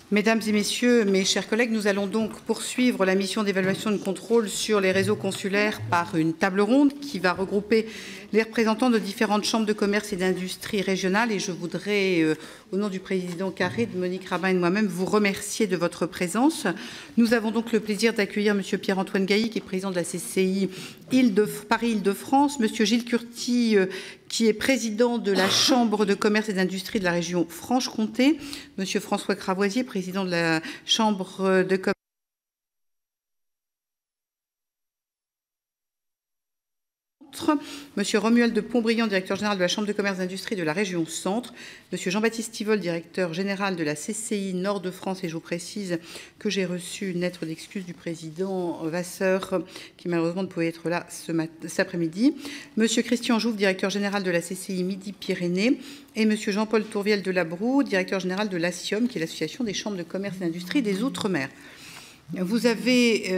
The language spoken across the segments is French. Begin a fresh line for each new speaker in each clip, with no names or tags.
Mesdames et messieurs, mes chers collègues, nous allons donc poursuivre la mission d'évaluation et de contrôle sur les réseaux consulaires par une table ronde qui va regrouper les représentants de différentes chambres de commerce et d'industrie régionales. Et je voudrais, au nom du président Carré, de Monique Rabin et de moi-même, vous remercier de votre présence. Nous avons donc le plaisir d'accueillir M. Pierre-Antoine Gailly, qui est président de la CCI Paris-Île-de-France, M. Gilles Curti, qui est président de la Chambre de commerce et d'industrie de la région Franche-Comté, M. François Cravoisier, président de la Chambre de commerce. Monsieur Romuald de Pontbriand, directeur général de la Chambre de commerce et d'industrie de la région Centre, Monsieur Jean-Baptiste Tivol, directeur général de la CCI Nord-de-France, et je vous précise que j'ai reçu une lettre d'excuse du président Vasseur, qui malheureusement ne pouvait être là cet après-midi, Monsieur Christian Jouve, directeur général de la CCI Midi-Pyrénées, et Monsieur Jean-Paul Tourviel de Labroue, directeur général de l'ASIOM, qui est l'Association des chambres de commerce et d'industrie des Outre-mer. Vous avez,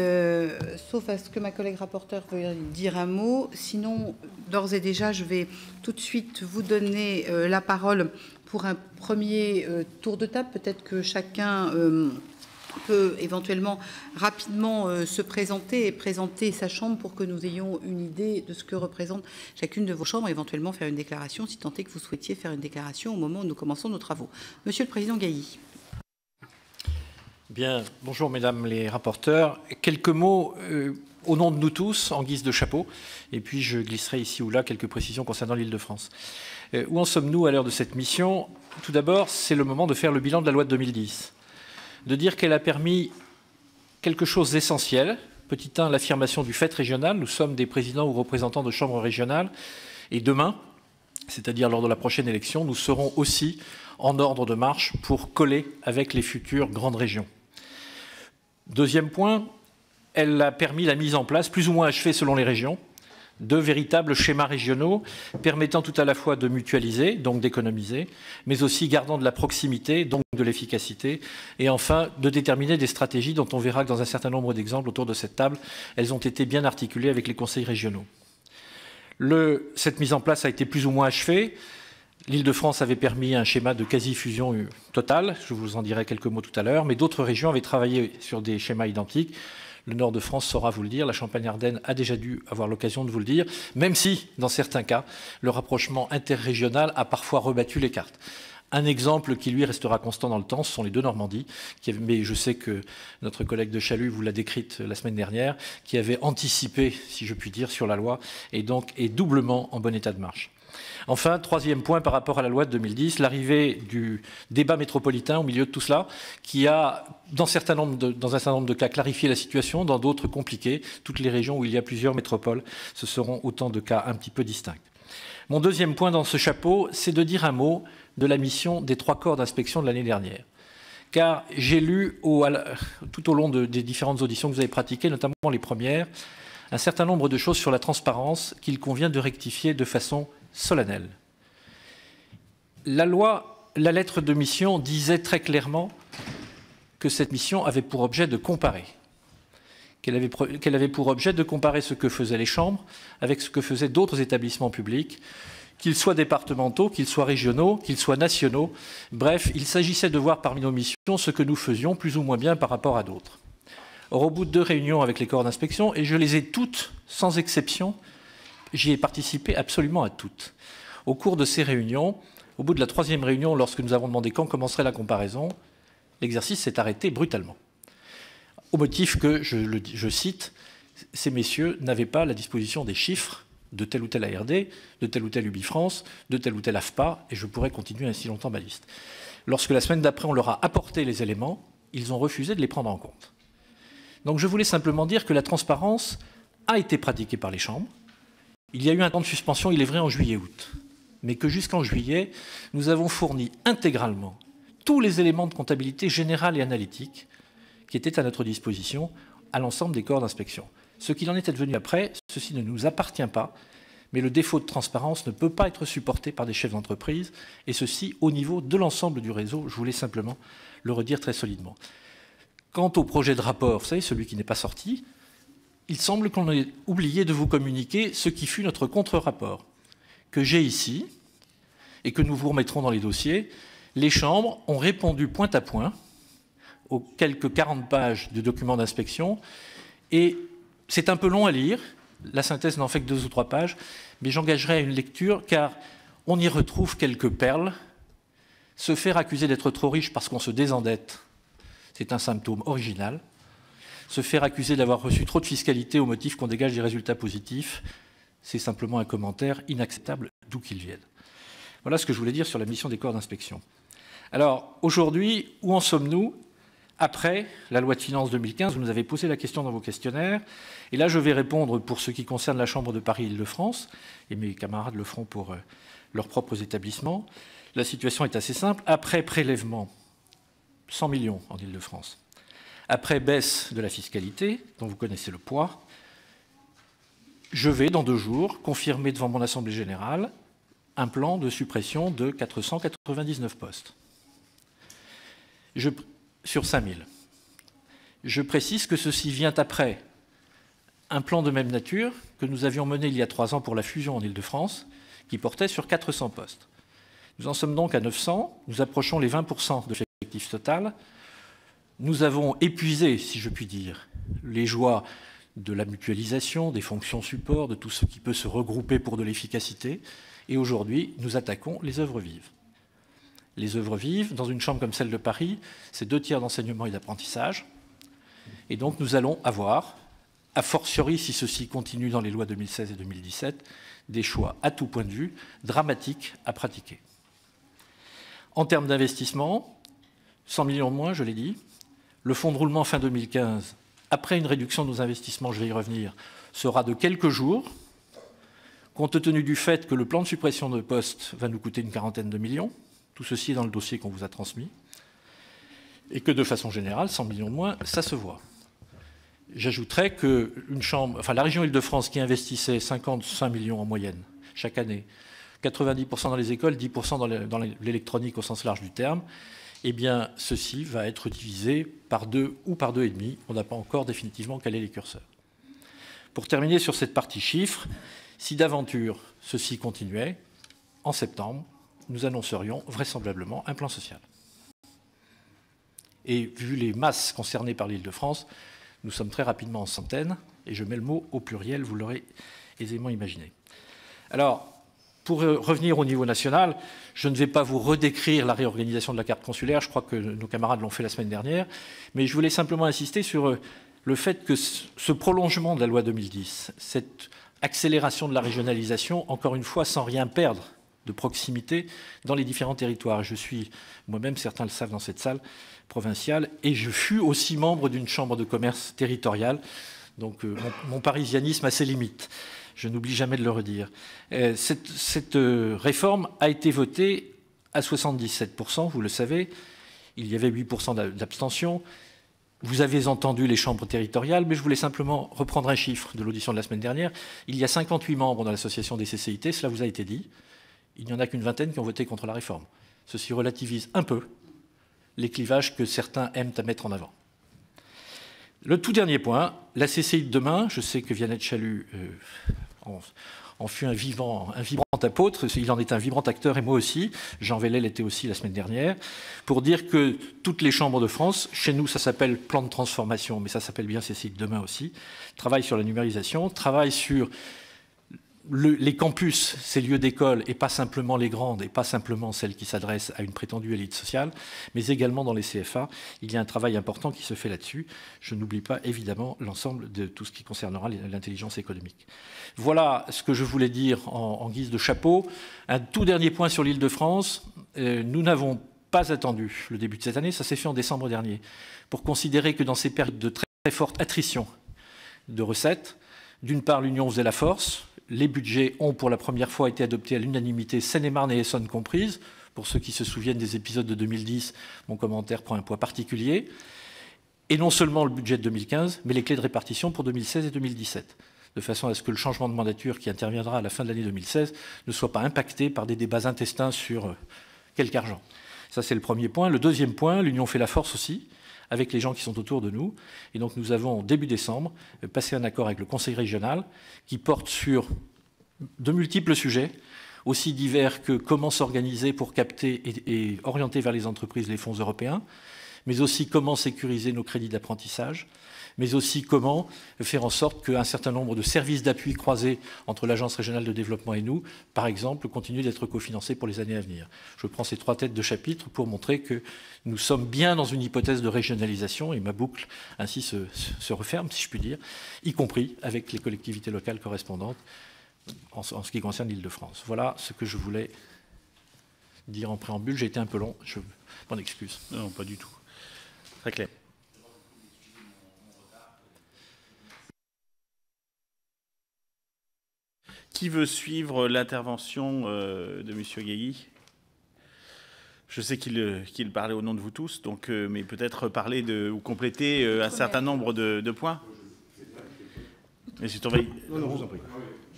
sauf à ce que ma collègue rapporteure veuille dire un mot, sinon, d'ores et déjà, je vais tout de suite vous donner la parole pour un premier tour de table. Peut-être que chacun peut éventuellement rapidement se présenter et présenter sa chambre pour que nous ayons une idée de ce que représente chacune de vos chambres, éventuellement faire une déclaration, si tant est que vous souhaitiez faire une déclaration au moment où nous commençons nos travaux. Monsieur le Président Gailly.
Bien, bonjour mesdames les rapporteurs. Quelques mots au nom de nous tous, en guise de chapeau, et puis je glisserai ici ou là quelques précisions concernant l'Île-de-France. Où en sommes-nous à l'heure de cette mission? Tout d'abord, c'est le moment de faire le bilan de la loi de 2010, de dire qu'elle a permis quelque chose d'essentiel. Petit 1, l'affirmation du fait régional. Nous sommes des présidents ou représentants de chambres régionales, et demain, c'est-à-dire lors de la prochaine élection, nous serons aussi en ordre de marche pour coller avec les futures grandes régions. Deuxième point, elle a permis la mise en place, plus ou moins achevée selon les régions, de véritables schémas régionaux permettant tout à la fois de mutualiser, donc d'économiser, mais aussi gardant de la proximité, donc de l'efficacité, et enfin de déterminer des stratégies dont on verra que dans un certain nombre d'exemples autour de cette table, elles ont été bien articulées avec les conseils régionaux. Cette mise en place a été plus ou moins achevée. L'Île-de-France avait permis un schéma de quasi-fusion totale, je vous en dirai quelques mots tout à l'heure, mais d'autres régions avaient travaillé sur des schémas identiques. Le nord de France saura vous le dire, la Champagne-Ardenne a déjà dû avoir l'occasion de vous le dire, même si, dans certains cas, le rapprochement interrégional a parfois rebattu les cartes. Un exemple qui, lui, restera constant dans le temps, ce sont les deux Normandies, mais je sais que notre collègue de Chalut vous l'a décrite la semaine dernière, qui avait anticipé, si je puis dire, sur la loi, et donc est doublement en bon état de marche. Enfin, troisième point par rapport à la loi de 2010, l'arrivée du débat métropolitain au milieu de tout cela, qui a, dans un certain nombre de cas, clarifié la situation, dans d'autres compliqué. Toutes les régions où il y a plusieurs métropoles, ce seront autant de cas un petit peu distincts. Mon deuxième point dans ce chapeau, c'est de dire un mot de la mission des 3 corps d'inspection de l'année dernière. Car j'ai lu tout au long des différentes auditions que vous avez pratiquées, notamment les premières, un certain nombre de choses sur la transparence qu'il convient de rectifier de façon solennelle. La lettre de mission disait très clairement que cette mission avait pour objet de comparer. Qu'elle avait pour objet de comparer ce que faisaient les chambres avec ce que faisaient d'autres établissements publics, qu'ils soient départementaux, qu'ils soient régionaux, qu'ils soient nationaux. Bref, il s'agissait de voir parmi nos missions ce que nous faisions plus ou moins bien par rapport à d'autres. Or, au bout de 2 réunions avec les corps d'inspection, et je les ai toutes, sans exception, j'y ai participé absolument à toutes. Au cours de ces réunions, au bout de la 3e réunion, lorsque nous avons demandé quand commencerait la comparaison, l'exercice s'est arrêté brutalement. Au motif que, je cite, ces messieurs n'avaient pas la disposition des chiffres de tel ou tel ARD, de tel ou tel UbiFrance, de tel ou tel AFPA, et je pourrais continuer ainsi longtemps ma liste. Lorsque la semaine d'après on leur a apporté les éléments, ils ont refusé de les prendre en compte. Donc je voulais simplement dire que la transparence a été pratiquée par les chambres. Il y a eu un temps de suspension, il est vrai, en juillet-août, mais que jusqu'en juillet, nous avons fourni intégralement tous les éléments de comptabilité générale et analytique qui étaient à notre disposition à l'ensemble des corps d'inspection. Ce qu'il en est advenu après, ceci ne nous appartient pas, mais le défaut de transparence ne peut pas être supporté par des chefs d'entreprise, et ceci au niveau de l'ensemble du réseau. Je voulais simplement le redire très solidement. Quant au projet de rapport, vous savez, celui qui n'est pas sorti, il semble qu'on ait oublié de vous communiquer ce qui fut notre contre-rapport, que j'ai ici, et que nous vous remettrons dans les dossiers. Les chambres ont répondu point à point aux quelques 40 pages de documents d'inspection. Et c'est un peu long à lire. La synthèse n'en fait que 2 ou 3 pages. Mais j'engagerai une lecture car on y retrouve quelques perles. Se faire accuser d'être trop riche parce qu'on se désendette, c'est un symptôme original. Se faire accuser d'avoir reçu trop de fiscalité au motif qu'on dégage des résultats positifs, c'est simplement un commentaire inacceptable d'où qu'il vienne. Voilà ce que je voulais dire sur la mission des corps d'inspection. Alors, aujourd'hui, où en sommes-nous après la loi de finances 2015? Vous nous avez posé la question dans vos questionnaires. Et là, je vais répondre pour ce qui concerne la Chambre de Paris-Île-de-France, et mes camarades le feront pour leurs propres établissements. La situation est assez simple. Après prélèvement, 100 millions en Île-de-France. Après baisse de la fiscalité, dont vous connaissez le poids, je vais, dans 2 jours, confirmer devant mon Assemblée générale un plan de suppression de 499 postes sur 5000. Je précise que ceci vient après un plan de même nature que nous avions mené il y a 3 ans pour la fusion en Île-de-France, qui portait sur 400 postes. Nous en sommes donc à 900, nous approchons les 20% de l'effectif total. Nous avons épuisé, si je puis dire, les joies de la mutualisation, des fonctions support, de tout ce qui peut se regrouper pour de l'efficacité. Et aujourd'hui, nous attaquons les œuvres vives. Les œuvres vives, dans une chambre comme celle de Paris, c'est 2 tiers d'enseignement et d'apprentissage. Et donc nous allons avoir, a fortiori si ceci continue dans les lois 2016 et 2017, des choix à tout point de vue dramatiques à pratiquer. En termes d'investissement, 100 millions de moins, je l'ai dit. Le fonds de roulement fin 2015, après une réduction de nos investissements, je vais y revenir, sera de quelques jours, compte tenu du fait que le plan de suppression de postes va nous coûter une 40aine de millions. Tout ceci est dans le dossier qu'on vous a transmis. Et que de façon générale, 100 millions de moins, ça se voit. J'ajouterais que la région Île-de-France qui investissait 55 millions en moyenne chaque année, 90% dans les écoles, 10% dans l'électronique au sens large du terme, eh bien, ceci va être divisé par 2 ou par 2,5. On n'a pas encore définitivement calé les curseurs. Pour terminer sur cette partie chiffres, si d'aventure ceci continuait, en septembre, nous annoncerions vraisemblablement un plan social. Et vu les masses concernées par l'Île-de-France, nous sommes très rapidement en centaines, et je mets le mot au pluriel, vous l'aurez aisément imaginé. Alors, pour revenir au niveau national, je ne vais pas vous redécrire la réorganisation de la carte consulaire, je crois que nos camarades l'ont fait la semaine dernière, mais je voulais simplement insister sur le fait que ce prolongement de la loi 2010, cette accélération de la régionalisation, encore une fois, sans rien perdre de proximité dans les différents territoires. Je suis moi-même, certains le savent dans cette salle, provinciale, et je fus aussi membre d'une chambre de commerce territoriale, donc mon parisianisme a ses limites. Je n'oublie jamais de le redire. Cette réforme a été votée à 77%, vous le savez. Il y avait 8% d'abstention. Vous avez entendu les chambres territoriales, mais je voulais simplement reprendre un chiffre de l'audition de la semaine dernière. Il y a 58 membres dans l'association des CCIT, cela vous a été dit. Il n'y en a qu'une vingtaine qui ont voté contre la réforme. Ceci relativise un peu les clivages que certains aiment à mettre en avant. Le tout dernier point, la CCI de demain, je sais que Vianney Chalut en fut un vibrant apôtre, il en est un vibrant acteur et moi aussi, Jean Velley l'était aussi la semaine dernière, pour dire que toutes les chambres de France, chez nous ça s'appelle plan de transformation, mais ça s'appelle bien CCI de demain aussi, travaillent sur la numérisation, travaillent sur les campus, ces lieux d'école, et pas simplement les grandes, et pas simplement celles qui s'adressent à une prétendue élite sociale, mais également dans les CFA. Il y a un travail important qui se fait là-dessus. Je n'oublie pas évidemment l'ensemble de tout ce qui concernera l'intelligence économique. Voilà ce que je voulais dire en guise de chapeau. Un tout dernier point sur l'Île-de-France. Nous n'avons pas attendu le début de cette année, ça s'est fait en décembre dernier, pour considérer que dans ces périodes de très, très forte attrition de recettes, d'une part l'Union faisait la force. Les budgets ont pour la première fois été adoptés à l'unanimité, Seine-et-Marne et Essonne comprises. Pour ceux qui se souviennent des épisodes de 2010, mon commentaire prend un poids particulier. Et non seulement le budget de 2015, mais les clés de répartition pour 2016 et 2017, de façon à ce que le changement de mandature qui interviendra à la fin de l'année 2016 ne soit pas impacté par des débats intestins sur quelque argent. Ça, c'est le premier point. Le deuxième point, l'Union fait la force aussi, avec les gens qui sont autour de nous. Et donc nous avons, début décembre, passé un accord avec le Conseil régional qui porte sur de multiples sujets, aussi divers que comment s'organiser pour capter et orienter vers les entreprises les fonds européens, mais aussi comment sécuriser nos crédits d'apprentissage, mais aussi comment faire en sorte qu'un certain nombre de services d'appui croisés entre l'Agence régionale de développement et nous, par exemple, continuent d'être cofinancés pour les années à venir. Je prends ces 3 têtes de chapitre pour montrer que nous sommes bien dans une hypothèse de régionalisation, et ma boucle ainsi se referme, si je puis dire, y compris avec les collectivités locales correspondantes en ce qui concerne l'Île-de-France. Voilà ce que je voulais dire en préambule. J'ai été un peu long, je m'en excuse.
Non, pas du tout. Très clair. Qui veut suivre l'intervention de M. Gailly? Je sais qu'il parlait au nom de vous tous, donc, mais peut-être parler ou compléter un certain nombre de points. Monsieur Tourveille. Non, je vous en prie.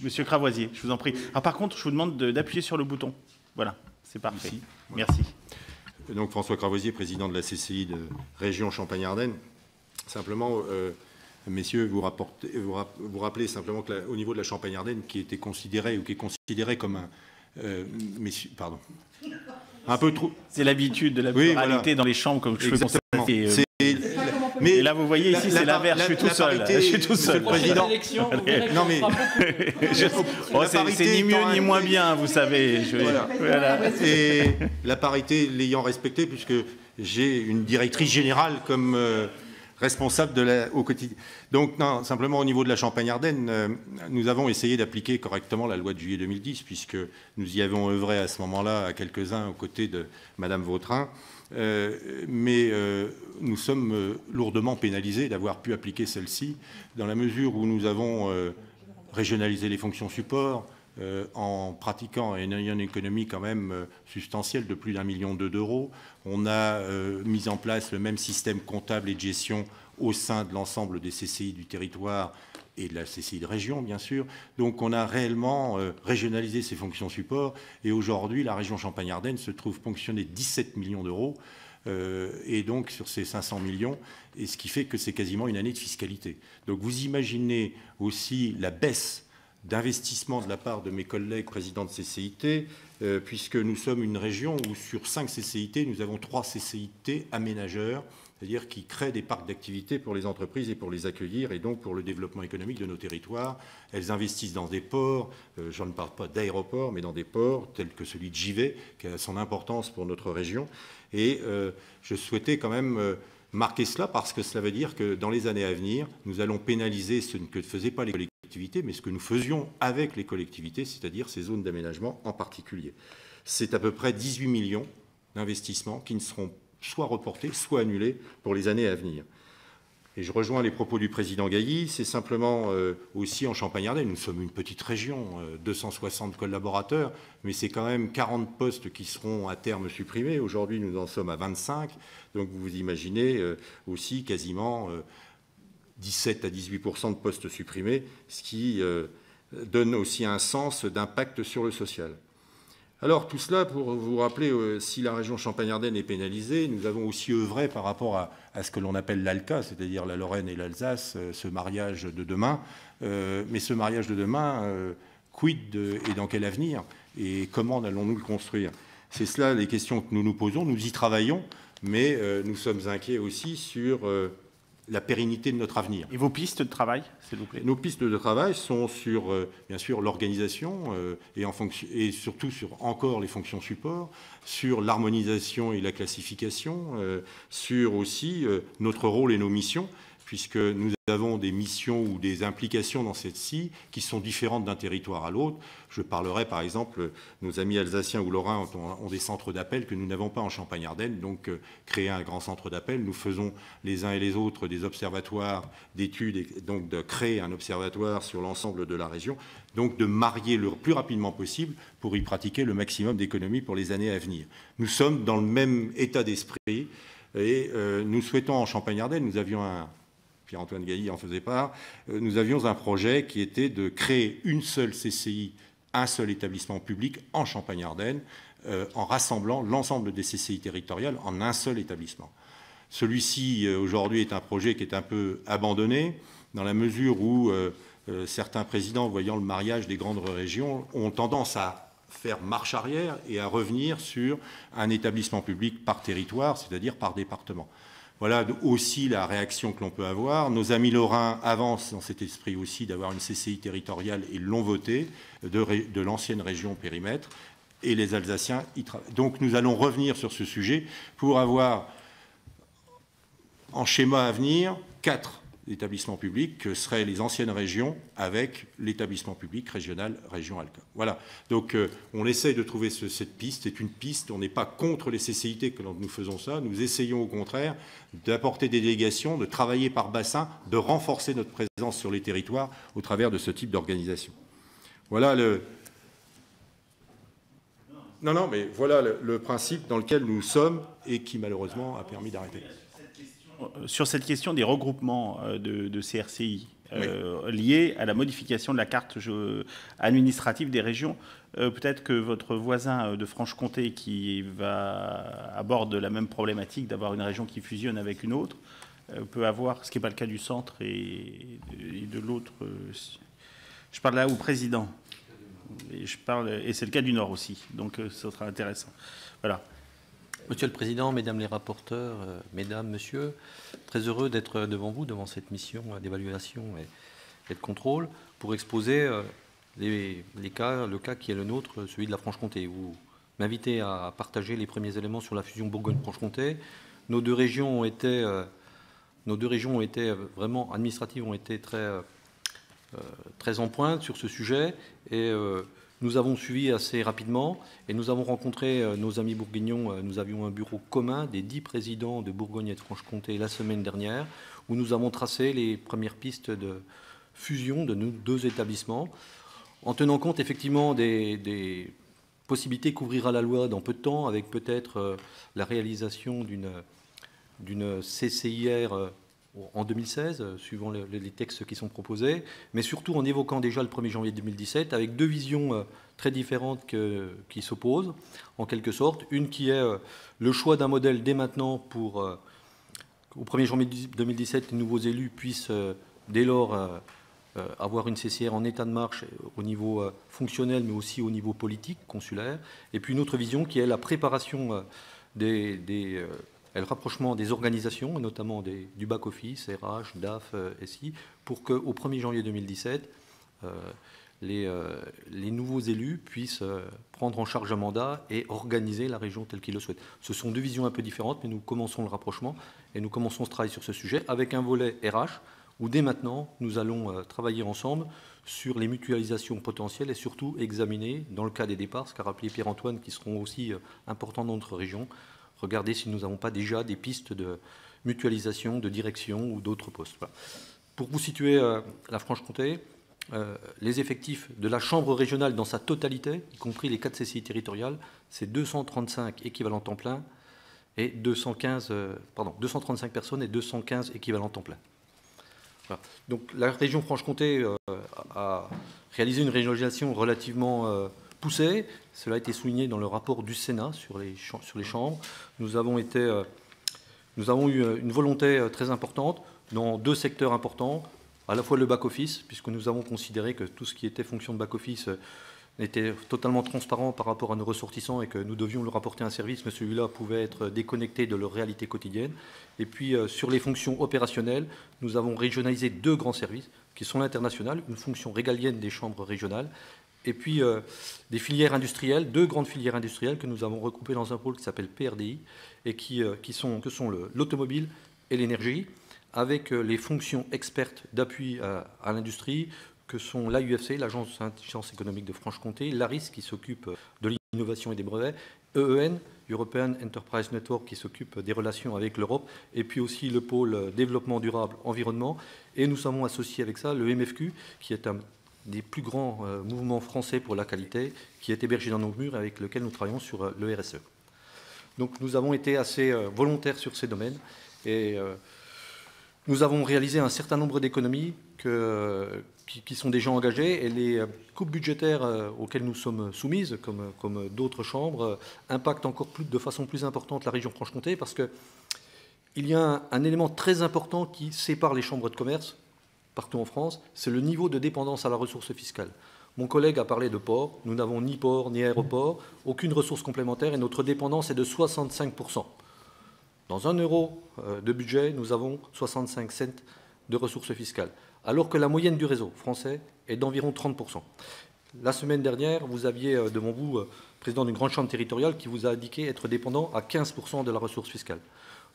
Monsieur Cravoisier, je vous en prie. Alors, par contre, je vous demande d'appuyer sur le bouton. Voilà, c'est parfait. Ici. Merci.
Donc François Cravoisier, président de la CCI de région Champagne-Ardenne. Simplement, messieurs, vous rappelez simplement qu'au niveau de la Champagne-Ardenne, qui était considéré ou qui est considéré comme un... messieurs, pardon. Un peu trop...
C'est l'habitude de la pluralité dans les chambres, comme je peux constater. Mais et là, vous voyez, ici, c'est l'inverse. Je suis tout seul. Je suis tout seul.
Président.
Non, mais c'est ni mieux ni moins bien, vous savez.
Voilà. Et la parité l'ayant respectée, puisque j'ai une directrice générale comme responsable au quotidien. Donc, non, simplement au niveau de la Champagne-Ardenne, nous avons essayé d'appliquer correctement la loi de juillet 2010, puisque nous y avons œuvré à ce moment-là à quelques-uns aux côtés de Madame Vautrin. Mais nous sommes lourdement pénalisés d'avoir pu appliquer celle-ci, dans la mesure où nous avons régionalisé les fonctions support en pratiquant une économie quand même substantielle de plus d'1 million d'euros. On a mis en place le même système comptable et de gestion au sein de l'ensemble des CCI du territoire et de la CCI de région, bien sûr. Donc on a réellement régionalisé ces fonctions support. Et aujourd'hui, la région Champagne-Ardenne se trouve ponctionner 17 millions d'euros. Et donc sur ces 500 millions, et ce qui fait que c'est quasiment une année de fiscalité. Donc vous imaginez aussi la baisse d'investissement de la part de mes collègues présidents de CCIT, puisque nous sommes une région où sur 5 CCIT, nous avons 3 CCIT aménageurs, c'est-à-dire qui créent des parcs d'activités pour les entreprises et pour les accueillir, et donc pour le développement économique de nos territoires. Elles investissent dans des ports, je ne parle pas d'aéroports, mais dans des ports tels que celui de Givet, qui a son importance pour notre région. Et je souhaitais quand même marquer cela, parce que cela veut dire que dans les années à venir, nous allons pénaliser ce que ne faisaient pas les collectivités, mais ce que nous faisions avec les collectivités, c'est-à-dire ces zones d'aménagement en particulier. C'est à peu près 18 millions d'investissements qui ne seront soit reportés, soit annulés pour les années à venir. Et je rejoins les propos du président Gailly, c'est simplement aussi en Champagne-Ardenne, nous sommes une petite région, 260 collaborateurs, mais c'est quand même 40 postes qui seront à terme supprimés. Aujourd'hui, nous en sommes à 25, donc vous imaginez aussi quasiment 17 à 18% de postes supprimés, ce qui donne aussi un sens d'impact sur le social. Alors, tout cela pour vous rappeler, si la région Champagne-Ardenne est pénalisée, nous avons aussi œuvré par rapport à ce que l'on appelle l'ALCA, c'est-à-dire la Lorraine et l'Alsace, ce mariage de demain. Mais ce mariage de demain, quid et dans quel avenir? Et comment allons-nous le construire? C'est cela les questions que nous nous posons. Nous y travaillons, mais nous sommes inquiets aussi sur la pérennité de notre avenir.
Et vos pistes de travail, s'il vous plaît?
Nos pistes de travail sont sur, bien sûr, l'organisation et surtout sur encore les fonctions support, sur l'harmonisation et la classification, sur aussi notre rôle et nos missions, puisque nous avons des missions ou des implications dans cette-ci qui sont différentes d'un territoire à l'autre. Je parlerai par exemple, nos amis alsaciens ou lorrains ont des centres d'appel que nous n'avons pas en Champagne-Ardenne, donc créer un grand centre d'appel. Nous faisons les uns et les autres des observatoires d'études, et donc de créer un observatoire sur l'ensemble de la région, donc de marier le plus rapidement possible pour y pratiquer le maximum d'économies pour les années à venir. Nous sommes dans le même état d'esprit et nous souhaitons en Champagne-Ardenne, nous avions Pierre-Antoine Gailly en faisait part, nous avions un projet qui était de créer une seule CCI, un seul établissement public en Champagne-Ardenne, en rassemblant l'ensemble des CCI territoriales en un seul établissement. Celui-ci, aujourd'hui, est un projet qui est un peu abandonné, dans la mesure où certains présidents, voyant le mariage des grandes régions, ont tendance à faire marche arrière et à revenir sur un établissement public par territoire, c'est-à-dire par département. Voilà aussi la réaction que l'on peut avoir. Nos amis lorrains avancent dans cet esprit aussi d'avoir une CCI territoriale et l'ont voté de l'ancienne région périmètre. Et les Alsaciens y travaillent. Donc nous allons revenir sur ce sujet pour avoir en schéma à venir 4 établissements publics que seraient les anciennes régions avec l'établissement public régional région Alca. Voilà. Donc on essaye de trouver cette piste. C'est une piste. On n'est pas contre les CCIT que nous faisons ça. Nous essayons au contraire d'apporter des délégations, de travailler par bassin, de renforcer notre présence sur les territoires au travers de ce type d'organisation. Voilà le... Non, mais voilà le principe dans lequel nous sommes et qui malheureusement a permis d'arrêter.
Sur cette question des regroupements de CRCI
oui.
Liés à la modification de la carte administrative des régions, peut-être que votre voisin de Franche-Comté qui aborde la même problématique d'avoir une région qui fusionne avec une autre, peut avoir, ce qui n'est pas le cas du centre et de l'autre. Je parle là au président. Et c'est le cas du Nord aussi, donc ce sera intéressant. Voilà.
Monsieur le Président, Mesdames les rapporteurs, Mesdames, Monsieur, très heureux d'être devant vous, devant cette mission d'évaluation et de contrôle, pour exposer le cas qui est le nôtre, celui de la Franche-Comté. Vous m'invitez à partager les premiers éléments sur la fusion Bourgogne-Franche-Comté. Nos deux régions ont été vraiment administratives, ont été très en pointe sur ce sujet et nous avons suivi assez rapidement et nous avons rencontré nos amis bourguignons. Nous avions un bureau commun des 10 présidents de Bourgogne et de Franche-Comté la semaine dernière où nous avons tracé les premières pistes de fusion de nos deux établissements en tenant compte effectivement des possibilités qu'ouvrira la loi dans peu de temps avec peut-être la réalisation d'une CCIR en 2016, suivant les textes qui sont proposés, mais surtout en évoquant déjà le 1er janvier 2017, avec deux visions très différentes qui s'opposent, en quelque sorte. Une qui est le choix d'un modèle dès maintenant pour, au 1er janvier 2017, les nouveaux élus puissent dès lors avoir une CCR en état de marche au niveau fonctionnel, mais aussi au niveau politique, consulaire. Et puis une autre vision qui est la préparation et le rapprochement des organisations, notamment du back-office, RH, DAF, SI, pour qu'au 1er janvier 2017, les nouveaux élus puissent prendre en charge un mandat et organiser la région telle qu'ils le souhaitent. Ce sont deux visions un peu différentes, mais nous commençons le rapprochement et nous commençons ce travail sur ce sujet avec un volet RH, où dès maintenant, nous allons travailler ensemble sur les mutualisations potentielles et surtout examiner, dans le cas des départs, ce qu'a rappelé Pierre-Antoine, qui seront aussi importants dans notre région, regarder si nous n'avons pas déjà des pistes de mutualisation, de direction ou d'autres postes. Voilà. Pour vous situer la Franche-Comté, les effectifs de la Chambre régionale dans sa totalité, y compris les 4 CCI territoriales, c'est 235 équivalents temps plein et 235 personnes et 215 équivalents temps plein. Voilà. Donc la région Franche-Comté a réalisé une régionalisation relativement poussée. Cela a été souligné dans le rapport du Sénat sur les chambres. Nous avons eu une volonté très importante dans 2 secteurs importants, à la fois le back-office, puisque nous avons considéré que tout ce qui était fonction de back-office était totalement transparent par rapport à nos ressortissants et que nous devions leur apporter un service, mais celui-là pouvait être déconnecté de leur réalité quotidienne. Et puis sur les fonctions opérationnelles, nous avons régionalisé 2 grands services, qui sont l'international, une fonction régalienne des chambres régionales, et puis des filières industrielles, 2 grandes filières industrielles que nous avons regroupées dans un pôle qui s'appelle PRDI et que sont l'automobile et l'énergie, avec les fonctions expertes d'appui à l'industrie, que sont l'AUFC, l'Agence d'intelligence économique de Franche-Comté, l'ARIS qui s'occupe de l'innovation et des brevets, EEN, European Enterprise Network qui s'occupe des relations avec l'Europe, et puis aussi le pôle développement durable, environnement, et nous sommes associés avec ça le MFQ, qui est un des plus grands mouvements français pour la qualité, qui est hébergé dans nos murs et avec lequel nous travaillons sur le RSE. Donc nous avons été assez volontaires sur ces domaines et nous avons réalisé un certain nombre d'économies qui sont déjà engagées et les coupes budgétaires auxquelles nous sommes soumises, comme d'autres chambres, impactent encore de façon plus importante la région Franche-Comté parce qu'il y a un élément très important qui sépare les chambres de commerce partout en France, c'est le niveau de dépendance à la ressource fiscale. Mon collègue a parlé de port. Nous n'avons ni port, ni aéroport, aucune ressource complémentaire et notre dépendance est de 65%. Dans 1 euro de budget, nous avons 65 cents de ressources fiscales, alors que la moyenne du réseau français est d'environ 30%. La semaine dernière, vous aviez devant vous, président d'une grande chambre territoriale, qui vous a indiqué être dépendant à 15% de la ressource fiscale.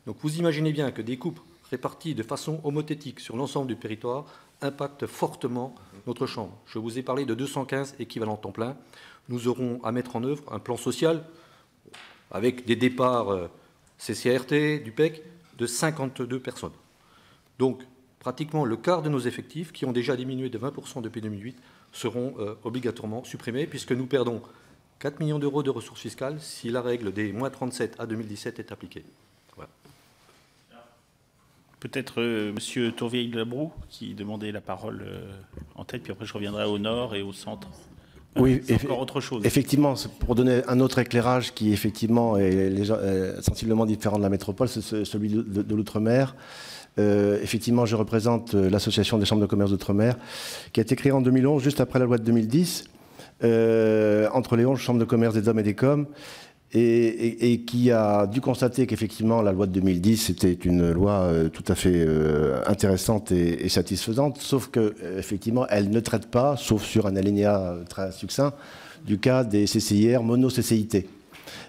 Donc vous imaginez bien que des coupes réparties de façon homothétique sur l'ensemble du territoire impactent fortement notre chambre. Je vous ai parlé de 215 équivalents temps plein. Nous aurons à mettre en œuvre un plan social avec des départs CCRT, du PEC, de 52 personnes. Donc, pratiquement le quart de nos effectifs, qui ont déjà diminué de 20% depuis 2008, seront obligatoirement supprimés, puisque nous perdons 4 millions d'euros de ressources fiscales si la règle des moins 37 à 2017 est appliquée. Voilà.
Peut-être M. Tourvieille-Labroue, qui demandait la parole en tête, puis après je reviendrai au nord et au centre.
Oui,
encore autre chose.
Effectivement, pour donner un autre éclairage qui effectivement est sensiblement différent de la métropole, c'est celui de l'outre-mer. Effectivement, je représente l'association des chambres de commerce d'outre-mer, qui a été créée en 2011, juste après la loi de 2010, entre les 11 chambres de commerce des DOM et des COM, et qui a dû constater qu'effectivement la loi de 2010 était une loi tout à fait intéressante et satisfaisante, sauf qu'effectivement elle ne traite pas, sauf sur un alinéa très succinct, du cas des CCIR mono-CCIT,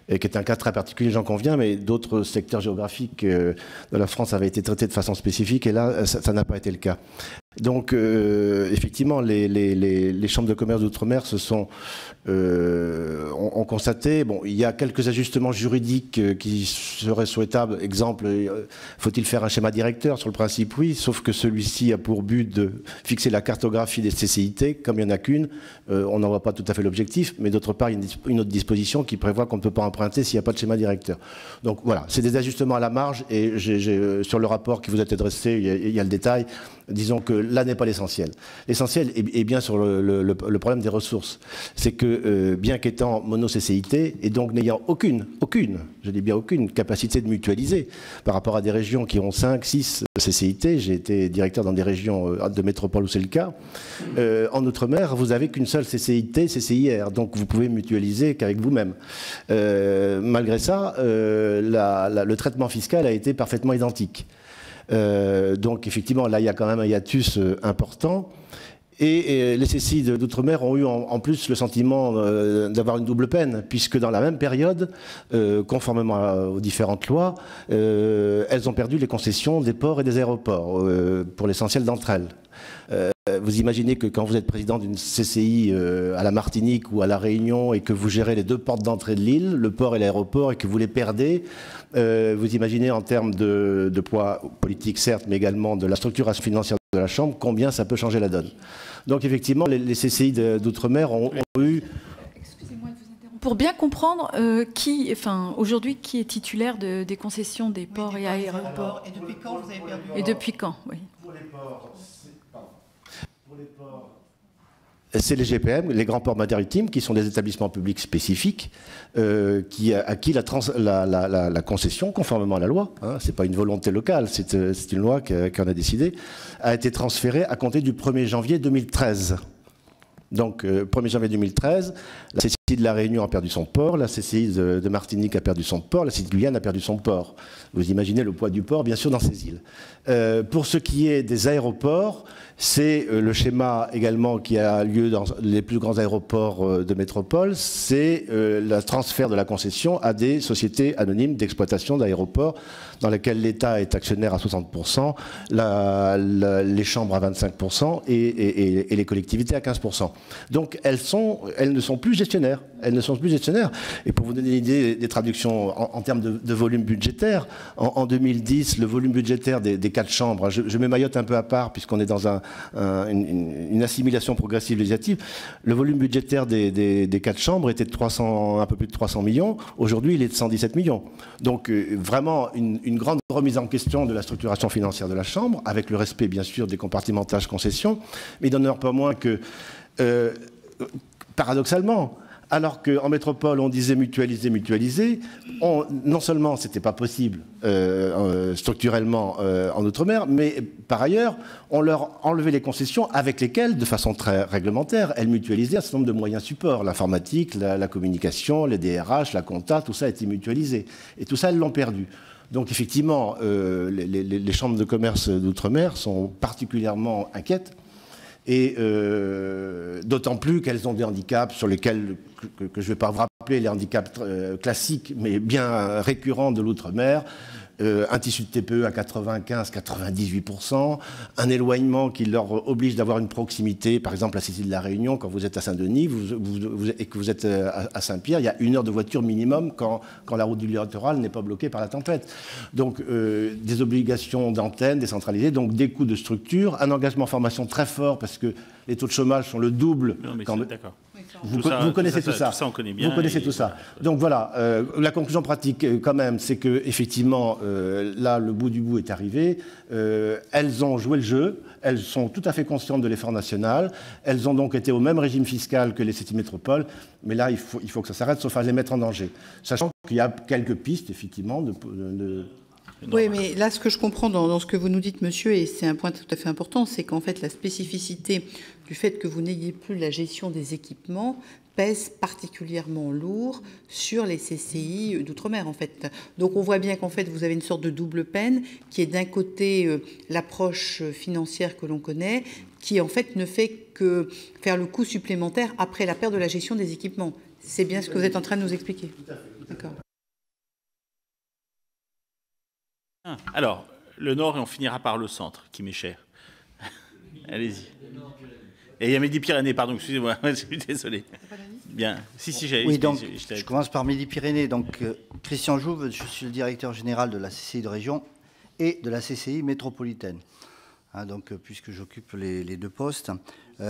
qui est un cas très particulier, j'en conviens, mais d'autres secteurs géographiques de la France avaient été traités de façon spécifique, et là ça n'a pas été le cas. Donc, effectivement, les chambres de commerce d'outre-mer ont constaté, bon, il y a quelques ajustements juridiques qui seraient souhaitables. Exemple, faut-il faire un schéma directeur? Sur le principe, oui, sauf que celui-ci a pour but de fixer la cartographie des CCIT. Comme il n'y en a qu'une, on n'en voit pas tout à fait l'objectif, mais d'autre part, il y a une autre disposition qui prévoit qu'on ne peut pas emprunter s'il n'y a pas de schéma directeur. Donc voilà, c'est des ajustements à la marge, et sur le rapport qui vous a été dressé, il y a le détail. Disons que là n'est pas l'essentiel. L'essentiel est bien sur le problème des ressources. C'est que, bien qu'étant mono-CCIT, et donc n'ayant aucune, je dis bien aucune, capacité de mutualiser par rapport à des régions qui ont 5, 6 CCIT, j'ai été directeur dans des régions de métropole où c'est le cas, en Outre-mer, vous n'avez qu'une seule CCIT, CCIR, donc vous pouvez mutualiser qu'avec vous-même. Malgré ça, le traitement fiscal a été parfaitement identique. Donc effectivement, là, il y a quand même un hiatus important. Et les CCI d'outre-mer ont eu en plus le sentiment d'avoir une double peine, puisque dans la même période, conformément aux différentes lois, elles ont perdu les concessions des ports et des aéroports, pour l'essentiel d'entre elles. Vous imaginez que quand vous êtes président d'une CCI à la Martinique ou à la Réunion et que vous gérez les deux portes d'entrée de l'île, le port et l'aéroport, et que vous les perdez, vous imaginez en termes de poids politique certes, mais également de la structuration financière de la Chambre, combien ça peut changer la donne. Donc effectivement, les CCI d'outre-mer ont eu...
Excusez-moi de vous interrompre. Pour bien comprendre, aujourd'hui, qui est titulaire des concessions des ports et aéroports?
Et depuis quand vous avez perdu?
Et depuis quand, oui.
Pour les ports, c'est les GPM, les grands ports maritimes, qui sont des établissements publics spécifiques, à qui la concession, conformément à la loi, hein, ce n'est pas une volonté locale, c'est une loi qui en a décidé, a été transférée à compter du 1er janvier 2013. Donc, 1er janvier 2013, la CCI de La Réunion a perdu son port, la CCI de Martinique a perdu son port, la CCI de Guyane a perdu son port. Vous imaginez le poids du port, bien sûr, dans ces îles. Pour ce qui est des aéroports, c'est le schéma également qui a lieu dans les plus grands aéroports de métropole, c'est le transfert de la concession à des sociétés anonymes d'exploitation d'aéroports dans lesquelles l'État est actionnaire à 60%, les chambres à 25% et les collectivités à 15%. Donc elles ne sont plus gestionnaires. Elles ne sont plus gestionnaires. Et pour vous donner une idée des traductions en termes de volume budgétaire, en 2010, le volume budgétaire des 4 chambres, je mets Mayotte un peu à part puisqu'on est dans une assimilation progressive législative, le volume budgétaire des 4 chambres était de un peu plus de 300 millions. Aujourd'hui, il est de 117 millions. Donc vraiment une grande remise en question de la structuration financière de la Chambre, avec le respect bien sûr des compartimentages concessions, mais il n'en demeure pas moins que, paradoxalement, Alors qu'en métropole, on disait mutualiser, mutualiser. Non seulement ce n'était pas possible structurellement en Outre-mer, mais par ailleurs, on leur enlevait les concessions avec lesquelles, de façon très réglementaire, elles mutualisaient un certain nombre de moyens supports. L'informatique, la communication, les DRH, la compta, tout ça a été mutualisé. Et tout ça, elles l'ont perdu. Donc effectivement, les chambres de commerce d'Outre-mer sont particulièrement inquiètes. Et d'autant plus qu'elles ont des handicaps sur lesquels, que je ne vais pas vous rappeler, les handicaps classiques, mais bien récurrents de l'outre-mer, un tissu de TPE à 95-98%, un éloignement qui leur oblige d'avoir une proximité, par exemple à Cécile-la Réunion, quand vous êtes à Saint-Denis et que vous êtes à Saint-Pierre, il y a 1 heure de voiture minimum quand la route du littoral n'est pas bloquée par la tempête. Donc des obligations d'antenne décentralisées, donc des coûts de structure, un engagement en formation très fort parce que les taux de chômage sont le double.
D'accord.
Vous connaissez tout ça.
Tout ça, on connaît bien.
Vous connaissez tout ça. Donc voilà, la conclusion pratique quand même, c'est que effectivement, là, le bout du bout est arrivé. Elles ont joué le jeu. Elles sont tout à fait conscientes de l'effort national. Elles ont donc été au même régime fiscal que les 7 métropoles. Mais là, il faut que ça s'arrête, sauf à les mettre en danger. Sachant qu'il y a quelques pistes, effectivement,
Oui, mais là, ce que je comprends dans ce que vous nous dites, monsieur, et c'est un point tout à fait important, c'est qu'en fait, la spécificité du fait que vous n'ayez plus la gestion des équipements pèse particulièrement lourd sur les CCI d'outre-mer, en fait. Donc, on voit bien qu'en fait, vous avez une sorte de double peine, qui est d'un côté l'approche financière que l'on connaît, qui en fait ne fait que faire le coût supplémentaire après la perte de la gestion des équipements. C'est bien ce que vous êtes en train de nous expliquer. D'accord.
Alors, le Nord, et on finira par le Centre, qui m'est cher. Allez-y. Et il y a Midi-Pyrénées, pardon, excusez-moi, je suis désolé. Bien. Si, j'avais...
Oui, donc, je commence par Midi-Pyrénées. Donc, Christian Jouve, je suis le directeur général de la CCI de région et de la CCI métropolitaine. Donc, puisque j'occupe les 2 postes.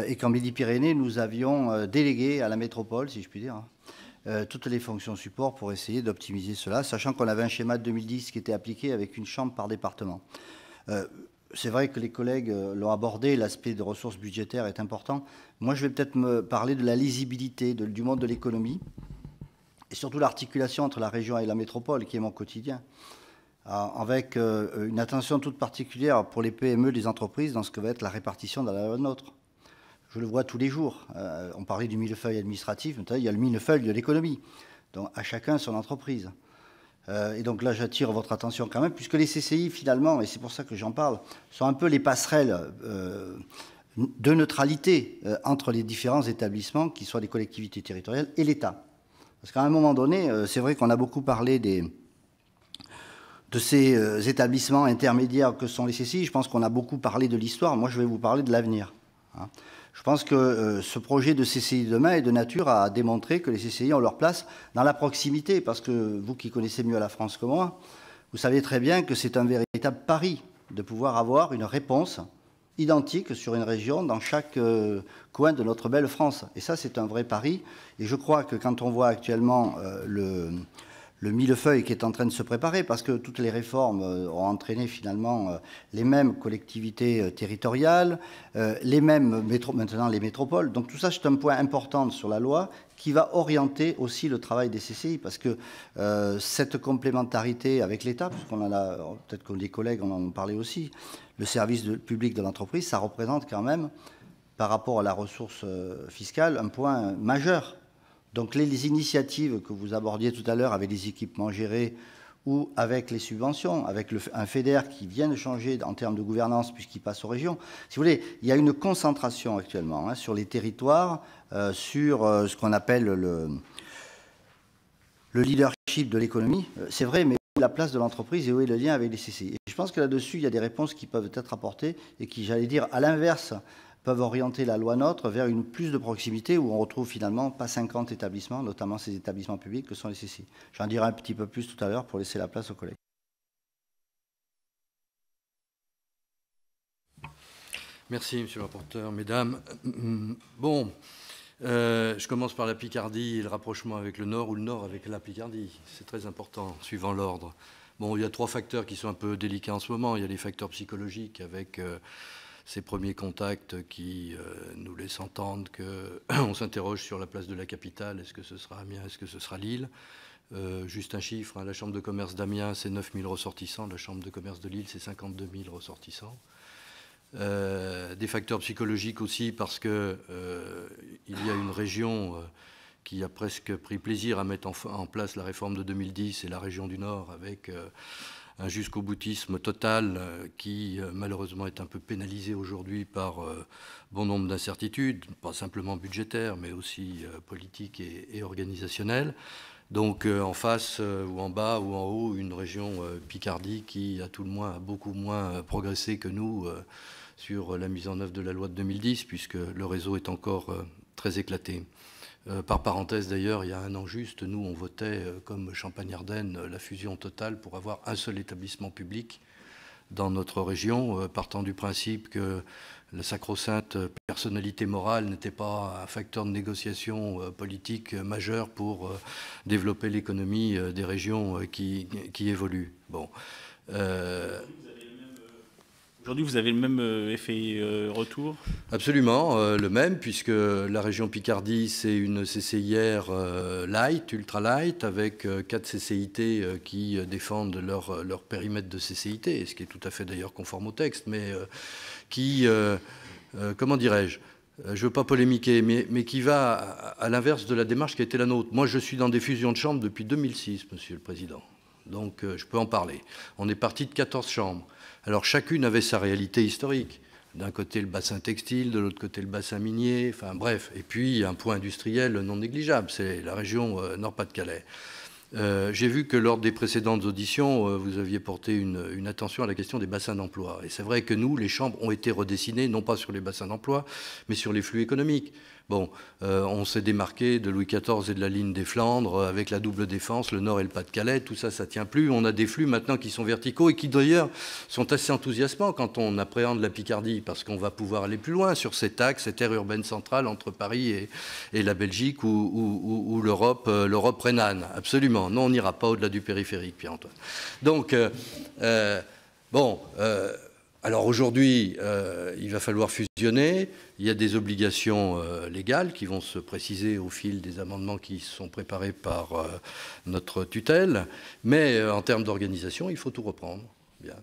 Et qu'en Midi-Pyrénées, nous avions délégué à la métropole, si je puis dire, toutes les fonctions support pour essayer d'optimiser cela, sachant qu'on avait un schéma de 2010 qui était appliqué avec une chambre par département. C'est vrai que les collègues l'ont abordé, l'aspect de ressources budgétaires est important. Moi, je vais peut-être me parler de la lisibilité du monde de l'économie et surtout l'articulation entre la région et la métropole, qui est mon quotidien, avec une attention toute particulière pour les PME, les entreprises, dans ce que va être la répartition de la nôtre. Je le vois tous les jours. On parlait du millefeuille administratif, maintenant il y a le millefeuille de l'économie. Donc à chacun son entreprise. Et donc là, j'attire votre attention quand même, puisque les CCI, finalement, et c'est pour ça que j'en parle, sont un peu les passerelles de neutralité entre les différents établissements, qui soient les collectivités territoriales et l'État. Parce qu'à un moment donné, c'est vrai qu'on a beaucoup parlé de ces établissements intermédiaires que sont les CCI. Je pense qu'on a beaucoup parlé de l'histoire. Moi, je vais vous parler de l'avenir. Je pense que ce projet de CCI demain est de nature à démontrer que les CCI ont leur place dans la proximité, parce que vous qui connaissez mieux la France que moi, vous savez très bien que c'est un véritable pari de pouvoir avoir une réponse identique sur une région dans chaque coin de notre belle France. Et ça, c'est un vrai pari. Et je crois que quand on voit actuellement le millefeuille qui est en train de se préparer, parce que toutes les réformes ont entraîné finalement les mêmes collectivités territoriales, les mêmes maintenant les métropoles. Donc tout ça, c'est un point important sur la loi qui va orienter aussi le travail des CCI, parce que cette complémentarité avec l'État, puisqu'on en a, peut-être que des collègues en ont parlé aussi, le service public de l'entreprise, ça représente quand même, par rapport à la ressource fiscale, un point majeur. Donc les initiatives que vous abordiez tout à l'heure avec les équipements gérés ou avec les subventions, avec un FEDER qui vient de changer en termes de gouvernance puisqu'il passe aux régions, si vous voulez, il y a une concentration actuellement sur les territoires, sur ce qu'on appelle le leadership de l'économie. C'est vrai, mais où est la place de l'entreprise et où est le lien avec les CCI? Et je pense que là-dessus, il y a des réponses qui peuvent être apportées et qui, j'allais dire, à l'inverse, peuvent orienter la loi NOTRe vers une plus de proximité où on retrouve finalement pas 50 établissements, notamment ces établissements publics que sont les CCI. J'en dirai un petit peu plus tout à l'heure pour laisser la place aux collègues.
Merci, monsieur le rapporteur. Mesdames, bon, je commence par la Picardie et le rapprochement avec le Nord ou le Nord avec la Picardie. C'est très important, suivant l'ordre. Bon, il y a 3 facteurs qui sont un peu délicats en ce moment. Il y a les facteurs psychologiques avec ces premiers contacts qui nous laissent entendre qu'on s'interroge sur la place de la capitale. Est-ce que ce sera Amiens? Est-ce que ce sera Lille? Juste un chiffre, hein, la Chambre de commerce d'Amiens, c'est 9 000 ressortissants. La Chambre de commerce de Lille, c'est 52 000 ressortissants. Des facteurs psychologiques aussi, parce qu'il y a une région qui a presque pris plaisir à mettre en place la réforme de 2010, c'est la région du Nord, avec un jusqu'au-boutisme total qui malheureusement est un peu pénalisé aujourd'hui par bon nombre d'incertitudes, pas simplement budgétaires, mais aussi politiques et organisationnelles. Donc en face ou en bas ou en haut, une région Picardie qui à tout le moins a beaucoup moins progressé que nous sur la mise en œuvre de la loi de 2010, puisque le réseau est encore très éclaté. Par parenthèse d'ailleurs, il y a un an juste, nous on votait comme Champagne-Ardenne la fusion totale pour avoir un seul établissement public dans notre région, partant du principe que la sacro-sainte personnalité morale n'était pas un facteur de négociation politique majeur pour développer l'économie des régions qui évoluent. Bon.
Aujourd'hui, vous avez le même effet retour?
Absolument, le même, puisque la région Picardie, c'est une CCIR light, ultra light, avec 4 CCIT qui défendent leur périmètre de CCIT, ce qui est tout à fait d'ailleurs conforme au texte, mais qui, comment dirais-je, je ne veux pas polémiquer, mais qui va à l'inverse de la démarche qui a été la nôtre. Moi, je suis dans des fusions de chambres depuis 2006, Monsieur le Président, donc je peux en parler. On est parti de 14 chambres. Alors chacune avait sa réalité historique. D'un côté le bassin textile, de l'autre côté le bassin minier, enfin bref. Et puis un point industriel non négligeable, c'est la région Nord-Pas-de-Calais. J'ai vu que lors des précédentes auditions, vous aviez porté une attention à la question des bassins d'emploi. Et c'est vrai que nous, les chambres ont été redessinées, non pas sur les bassins d'emploi, mais sur les flux économiques. Bon, on s'est démarqué de Louis XIV et de la ligne des Flandres avec la double défense, le Nord et le Pas-de-Calais, tout ça, ça ne tient plus. On a des flux maintenant qui sont verticaux et qui d'ailleurs sont assez enthousiasmants quand on appréhende la Picardie, parce qu'on va pouvoir aller plus loin sur cet axe, cette aire urbaine centrale entre Paris et la Belgique ou l'Europe rhénane. Absolument. Non, on n'ira pas au-delà du périphérique, Pierre-Antoine. Donc, alors aujourd'hui, il va falloir fusionner. Il y a des obligations légales qui vont se préciser au fil des amendements qui sont préparés par notre tutelle. Mais en termes d'organisation, il faut tout reprendre. Bien.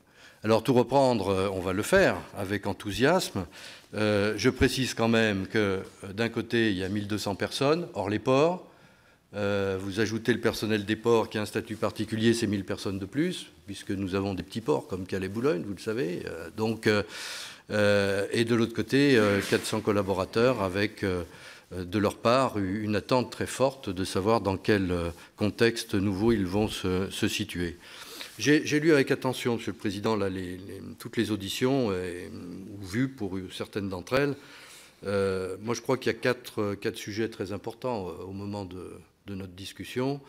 Alors tout reprendre, on va le faire avec enthousiasme. Je précise quand même que d'un côté, il y a 1200 personnes, hors les ports. Vous ajoutez le personnel des ports qui a un statut particulier, c'est 1000 personnes de plus, puisque nous avons des petits ports comme Calais-Boulogne, vous le savez. Et de l'autre côté, 400 collaborateurs avec, de leur part, une attente très forte de savoir dans quel contexte nouveau ils vont se situer. J'ai lu avec attention, Monsieur le Président, là, toutes les auditions, ou vues pour certaines d'entre elles. Moi, je crois qu'il y a quatre sujets très importants au moment de notre discussion.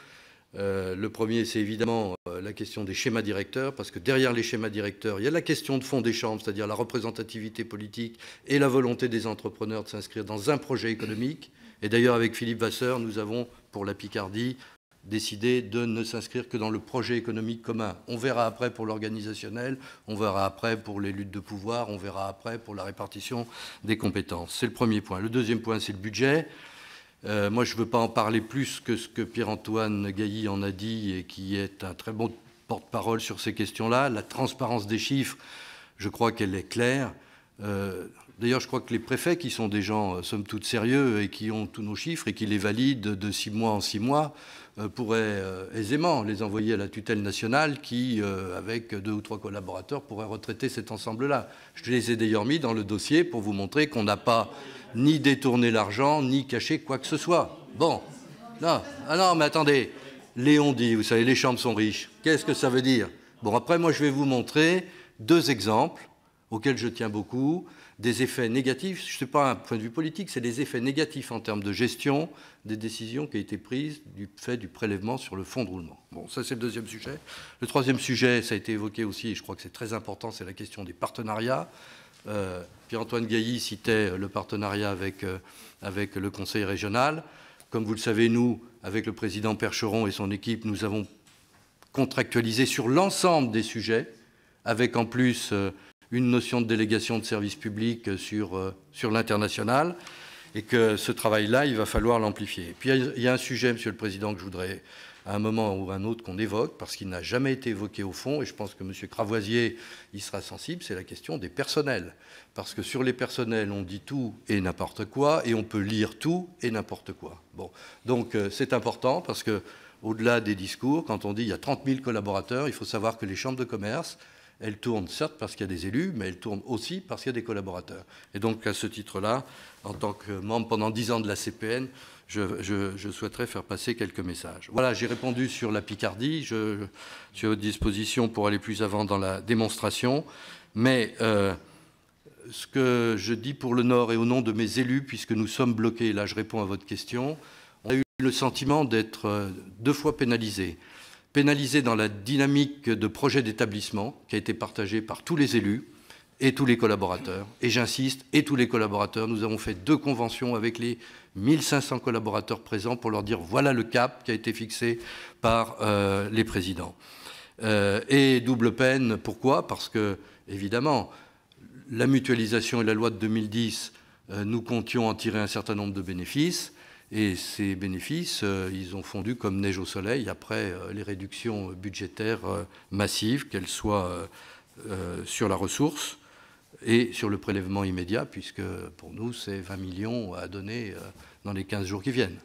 Le premier, c'est évidemment la question des schémas directeurs, parce que derrière les schémas directeurs, il y a la question de fond des chambres, c'est-à-dire la représentativité politique et la volonté des entrepreneurs de s'inscrire dans un projet économique. Et d'ailleurs, avec Philippe Vasseur, nous avons, pour la Picardie, décidé de ne s'inscrire que dans le projet économique commun. On verra après pour l'organisationnel, on verra après pour les luttes de pouvoir, on verra après pour la répartition des compétences. C'est le premier point. Le deuxième point, c'est le budget. Moi, je ne veux pas en parler plus que ce que Pierre-Antoine Gailly en a dit et qui est un très bon porte-parole sur ces questions-là. La transparence des chiffres, je crois qu'elle est claire. D'ailleurs, je crois que les préfets, qui sont des gens, somme toute, sérieux et qui ont tous nos chiffres et qui les valident de 6 mois en 6 mois, pourraient aisément les envoyer à la tutelle nationale qui, avec 2 ou 3 collaborateurs, pourraient retraiter cet ensemble-là. Je les ai d'ailleurs mis dans le dossier pour vous montrer qu'on n'a pas ni détourné l'argent, ni caché quoi que ce soit. Bon. Non, ah non, mais attendez. Léon dit, vous savez, les chambres sont riches. Qu'est-ce que ça veut dire? Bon, après, moi, je vais vous montrer 2 exemples auxquels je tiens beaucoup, des effets négatifs. Ce n'est pas un point de vue politique, c'est des effets négatifs en termes de gestion des décisions qui ont été prises du fait du prélèvement sur le fonds de roulement. Bon, ça, c'est le deuxième sujet. Le troisième sujet, ça a été évoqué aussi, et je crois que c'est très important, c'est la question des partenariats. Pierre-Antoine Gailly citait le partenariat avec le Conseil régional. Comme vous le savez, nous, avec le président Percheron et son équipe, nous avons contractualisé sur l'ensemble des sujets, avec en plus une notion de délégation de service public sur l'international, et que ce travail-là, il va falloir l'amplifier. Et puis il y a un sujet, Monsieur le Président, que je voudrais à un moment ou à un autre qu'on évoque, parce qu'il n'a jamais été évoqué au fond, et je pense que M. Cravoisier y sera sensible, c'est la question des personnels. Parce que sur les personnels, on dit tout et n'importe quoi, et on peut lire tout et n'importe quoi. Bon. Donc c'est important, parce que au-delà des discours, quand on dit il y a 30 000 collaborateurs, il faut savoir que les chambres de commerce, elles tournent certes parce qu'il y a des élus, mais elles tournent aussi parce qu'il y a des collaborateurs. Et donc à ce titre-là, en tant que membre pendant 10 ans de la CPN, je souhaiterais faire passer quelques messages. Voilà, j'ai répondu sur la Picardie. Je suis à votre disposition pour aller plus avant dans la démonstration. Mais ce que je dis pour le Nord et au nom de mes élus, puisque nous sommes bloqués, là je réponds à votre question, on a eu le sentiment d'être 2 fois pénalisés. Pénalisés dans la dynamique de projet d'établissement qui a été partagée par tous les élus et tous les collaborateurs. Et j'insiste, et tous les collaborateurs, nous avons fait 2 conventions avec les 1500 collaborateurs présents pour leur dire voilà le cap qui a été fixé par les présidents. Et double peine, pourquoi? Parce que, évidemment, la mutualisation et la loi de 2010, nous comptions en tirer un certain nombre de bénéfices. Et ces bénéfices, ils ont fondu comme neige au soleil après les réductions budgétaires massives, qu'elles soient sur la ressource et sur le prélèvement immédiat, puisque pour nous, c'est 20 millions à donner dans les 15 jours qui viennent.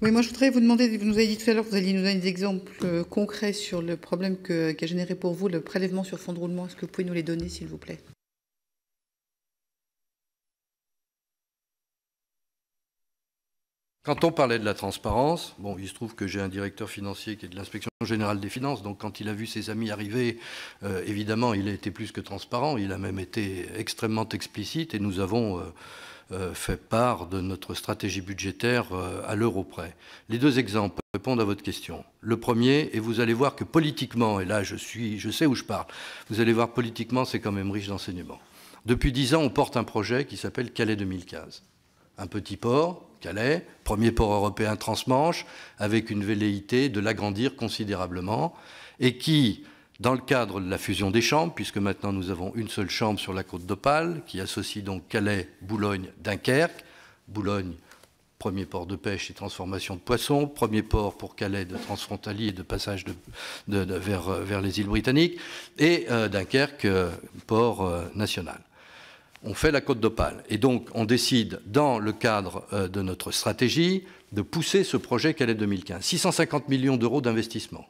Oui, moi je voudrais vous demander, vous nous avez dit tout à l'heure que vous alliez nous donner des exemples concrets sur le problème qu'a généré pour vous le prélèvement sur fonds de roulement. Est-ce que vous pouvez nous les donner, s'il vous plaît?
Quand on parlait de la transparence, bon, il se trouve que j'ai un directeur financier qui est de l'Inspection générale des finances, donc quand il a vu ses amis arriver, évidemment, il a été plus que transparent, il a même été extrêmement explicite, et nous avons fait part de notre stratégie budgétaire à l'euro près. Les 2 exemples répondent à votre question. Le premier, et vous allez voir que politiquement, et là je sais où je parle, vous allez voir politiquement, c'est quand même riche d'enseignements. Depuis 10 ans, on porte un projet qui s'appelle Calais 2015. Un petit port, Calais, premier port européen transmanche, avec une velléité de l'agrandir considérablement, et qui, dans le cadre de la fusion des chambres, puisque maintenant nous avons une seule chambre sur la côte d'Opale, qui associe donc Calais, Boulogne, Dunkerque. Boulogne, premier port de pêche et transformation de poissons, premier port pour Calais de transfrontalier et de passage vers les îles britanniques, et Dunkerque, port national. On fait la côte d'Opale. Et donc, on décide, dans le cadre de notre stratégie, de pousser ce projet Calais 2015. 650 millions d'euros d'investissement.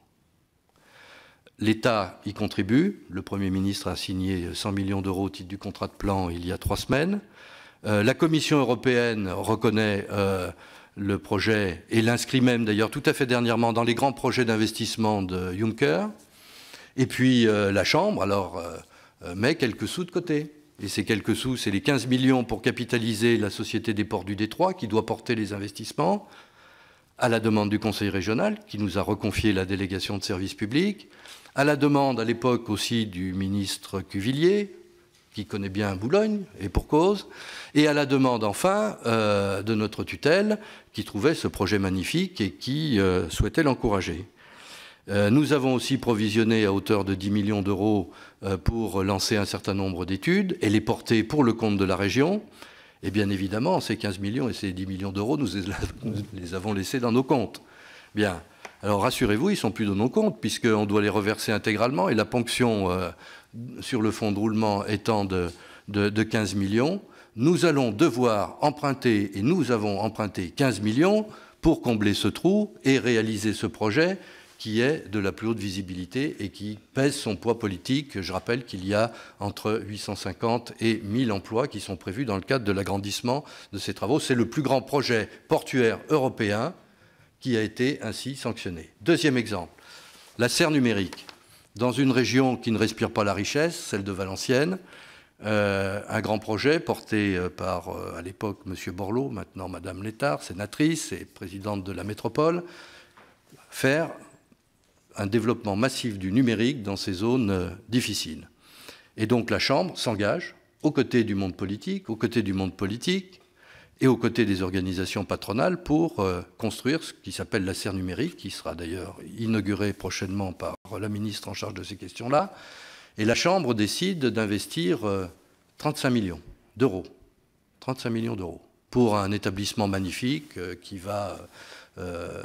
L'État y contribue. Le Premier ministre a signé 100 millions d'euros au titre du contrat de plan il y a 3 semaines. La Commission européenne reconnaît le projet et l'inscrit même, d'ailleurs, tout à fait dernièrement, dans les grands projets d'investissement de Juncker. Et puis, la Chambre, alors, met quelques sous de côté. Et ces quelques sous, c'est les 15 millions pour capitaliser la Société des ports du Détroit, qui doit porter les investissements, à la demande du Conseil régional, qui nous a reconfié la délégation de service public, à la demande, à l'époque aussi, du ministre Cuvillier, qui connaît bien Boulogne, et pour cause, et à la demande, enfin, de notre tutelle, qui trouvait ce projet magnifique et qui souhaitait l'encourager. Nous avons aussi provisionné à hauteur de 10 millions d'euros pour lancer un certain nombre d'études et les porter pour le compte de la région. Et bien évidemment, ces 15 millions et ces 10 millions d'euros, nous les avons laissés dans nos comptes. Bien. Alors rassurez-vous, ils ne sont plus dans nos comptes, puisqu'on doit les reverser intégralement, et la ponction sur le fonds de roulement étant de 15 millions, nous allons devoir emprunter, et nous avons emprunté 15 millions pour combler ce trou et réaliser ce projet qui est de la plus haute visibilité et qui pèse son poids politique. Je rappelle qu'il y a entre 850 et 1000 emplois qui sont prévus dans le cadre de l'agrandissement de ces travaux. C'est le plus grand projet portuaire européen qui a été ainsi sanctionné. Deuxième exemple, la serre numérique. Dans une région qui ne respire pas la richesse, celle de Valenciennes, un grand projet porté par, à l'époque, M. Borloo, maintenant Mme Létard, sénatrice et présidente de la métropole, faire un développement massif du numérique dans ces zones difficiles. Et donc la Chambre s'engage aux côtés du monde politique, et aux côtés des organisations patronales pour construire ce qui s'appelle la serre numérique, qui sera d'ailleurs inaugurée prochainement par la ministre en charge de ces questions-là, Et la Chambre décide d'investir 35 millions d'euros. 35 millions d'euros pour un établissement magnifique qui va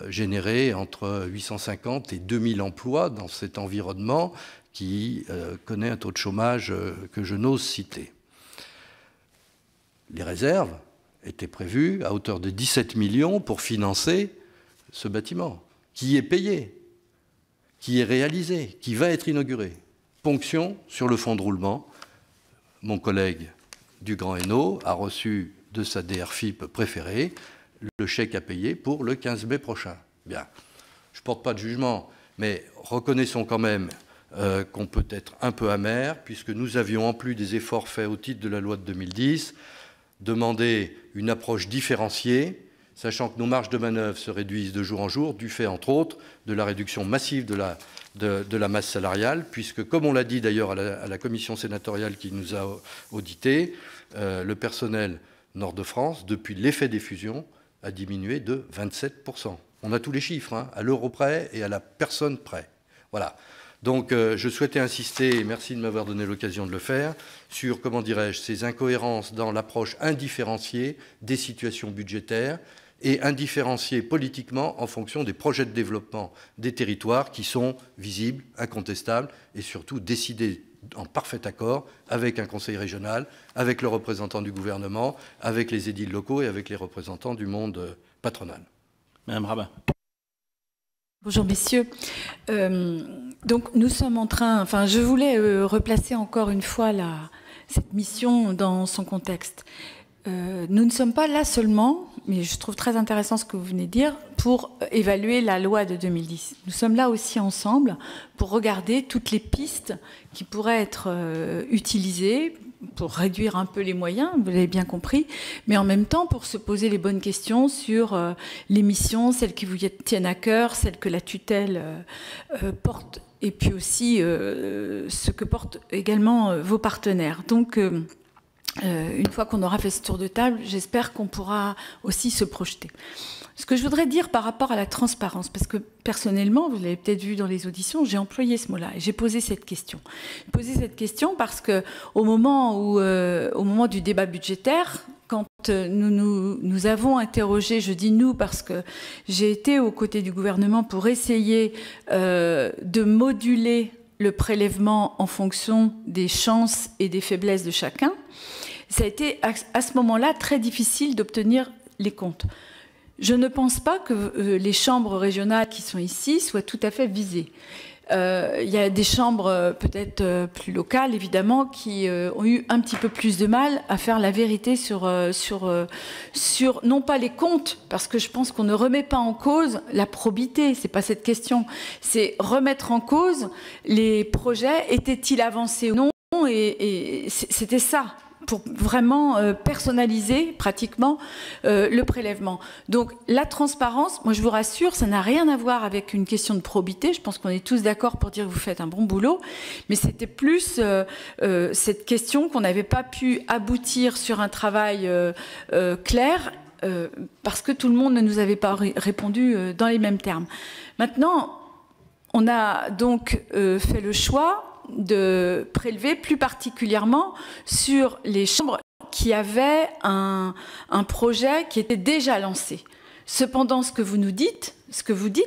générer entre 850 et 2000 emplois dans cet environnement qui connaît un taux de chômage que je n'ose citer. Les réserves étaient prévues à hauteur de 17 millions pour financer ce bâtiment, qui est payé, qui est réalisé, qui va être inauguré. Ponction sur le fonds de roulement. Mon collègue du Grand Hainaut a reçu de sa DRFIP préférée le chèque à payer pour le 15 mai prochain. Bien, je ne porte pas de jugement, mais reconnaissons quand même qu'on peut être un peu amer, puisque nous avions, en plus des efforts faits au titre de la loi de 2010, demandé une approche différenciée, sachant que nos marges de manœuvre se réduisent de jour en jour, du fait, entre autres, de la réduction massive de la masse salariale, puisque, comme on l'a dit d'ailleurs à la commission sénatoriale qui nous a audité, le personnel Nord-de-France, depuis l'effet des fusions, a diminué de 27%. On a tous les chiffres, hein, à l'euro près et à la personne près. Voilà. Donc, je souhaitais insister, et merci de m'avoir donné l'occasion de le faire, sur, comment dirais-je, ces incohérences dans l'approche indifférenciée des situations budgétaires et indifférenciée politiquement en fonction des projets de développement des territoires qui sont visibles, incontestables et surtout décidés en parfait accord avec un conseil régional, avec le représentant du gouvernement, avec les édiles locaux et avec les représentants du monde patronal.
Madame Rabin.
Bonjour messieurs. Donc nous sommes en train, enfin je voulais replacer encore une fois cette mission dans son contexte. Nous ne sommes pas là seulement, mais je trouve très intéressant ce que vous venez de dire, pour évaluer la loi de 2010. Nous sommes là aussi ensemble pour regarder toutes les pistes qui pourraient être utilisées pour réduire un peu les moyens, vous l'avez bien compris, mais en même temps pour se poser les bonnes questions sur les missions, celles qui vous tiennent à cœur, celles que la tutelle porte, et puis aussi ce que portent également vos partenaires. Donc, une fois qu'on aura fait ce tour de table, j'espère qu'on pourra aussi se projeter. Ce que je voudrais dire par rapport à la transparence, parce que personnellement, vous l'avez peut-être vu dans les auditions, j'ai employé ce mot-là et j'ai posé cette question. J'ai posé cette question parce que au moment du débat budgétaire, quand nous avons interrogé, je dis nous parce que j'ai été aux côtés du gouvernement pour essayer de moduler le prélèvement en fonction des chances et des faiblesses de chacun, ça a été à ce moment-là très difficile d'obtenir les comptes. Je ne pense pas que les chambres régionales qui sont ici soient tout à fait visées. Il y a des chambres peut-être plus locales, évidemment, qui ont eu un petit peu plus de mal à faire la vérité sur non pas les comptes, parce que je pense qu'on ne remet pas en cause la probité, c'est pas cette question, c'est remettre en cause les projets, étaient-ils avancés ou non, et c'était ça, pour vraiment personnaliser pratiquement le prélèvement. Donc la transparence, moi je vous rassure, ça n'a rien à voir avec une question de probité, je pense qu'on est tous d'accord pour dire que vous faites un bon boulot, mais c'était plus cette question qu'on n'avait pas pu aboutir sur un travail clair, parce que tout le monde ne nous avait pas répondu dans les mêmes termes. Maintenant, on a donc fait le choix de prélever plus particulièrement sur les chambres qui avaient un projet qui était déjà lancé. Cependant, ce que vous dites,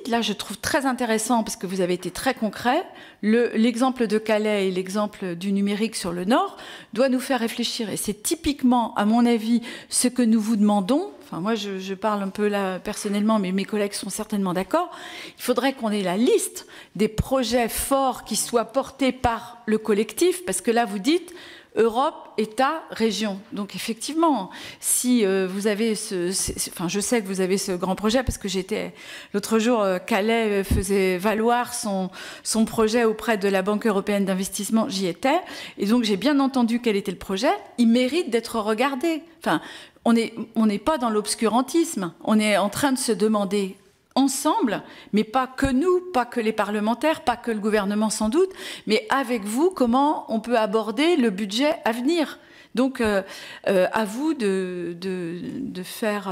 là, je trouve très intéressant parce que vous avez été très concret. L'exemple de Calais et l'exemple du numérique sur le Nord doit nous faire réfléchir. Et c'est typiquement, à mon avis, ce que nous vous demandons. Enfin, moi, je parle un peu là personnellement, mais mes collègues sont certainement d'accord. Il faudrait qu'on ait la liste des projets forts qui soient portés par le collectif, parce que là, vous dites Europe, État, région. Donc effectivement, si vous avez enfin, je sais que vous avez ce grand projet, parce que j'étais l'autre jour, Calais faisait valoir son projet auprès de la Banque européenne d'investissement, j'y étais, et donc j'ai bien entendu quel était le projet. Il mérite d'être regardé. Enfin, on n'est pas dans l'obscurantisme, on est en train de se demander ensemble, mais pas que nous, pas que les parlementaires, pas que le gouvernement sans doute, mais avec vous, comment on peut aborder le budget à venir. Donc, à vous de faire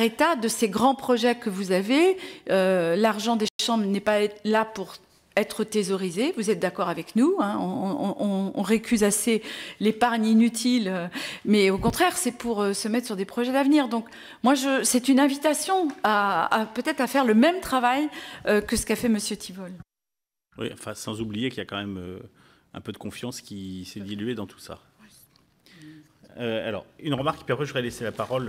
état de ces grands projets que vous avez. L'argent des chambres n'est pas là pour être thésaurisés. Vous êtes d'accord avec nous, hein, on récuse assez l'épargne inutile, mais au contraire, c'est pour se mettre sur des projets d'avenir. Donc, moi, c'est une invitation peut-être à faire le même travail que ce qu'a fait M. Tivol.
Oui, enfin, sans oublier qu'il y a quand même un peu de confiance qui s'est diluée dans tout ça. Alors, une remarque, puis après je vais laisser la parole,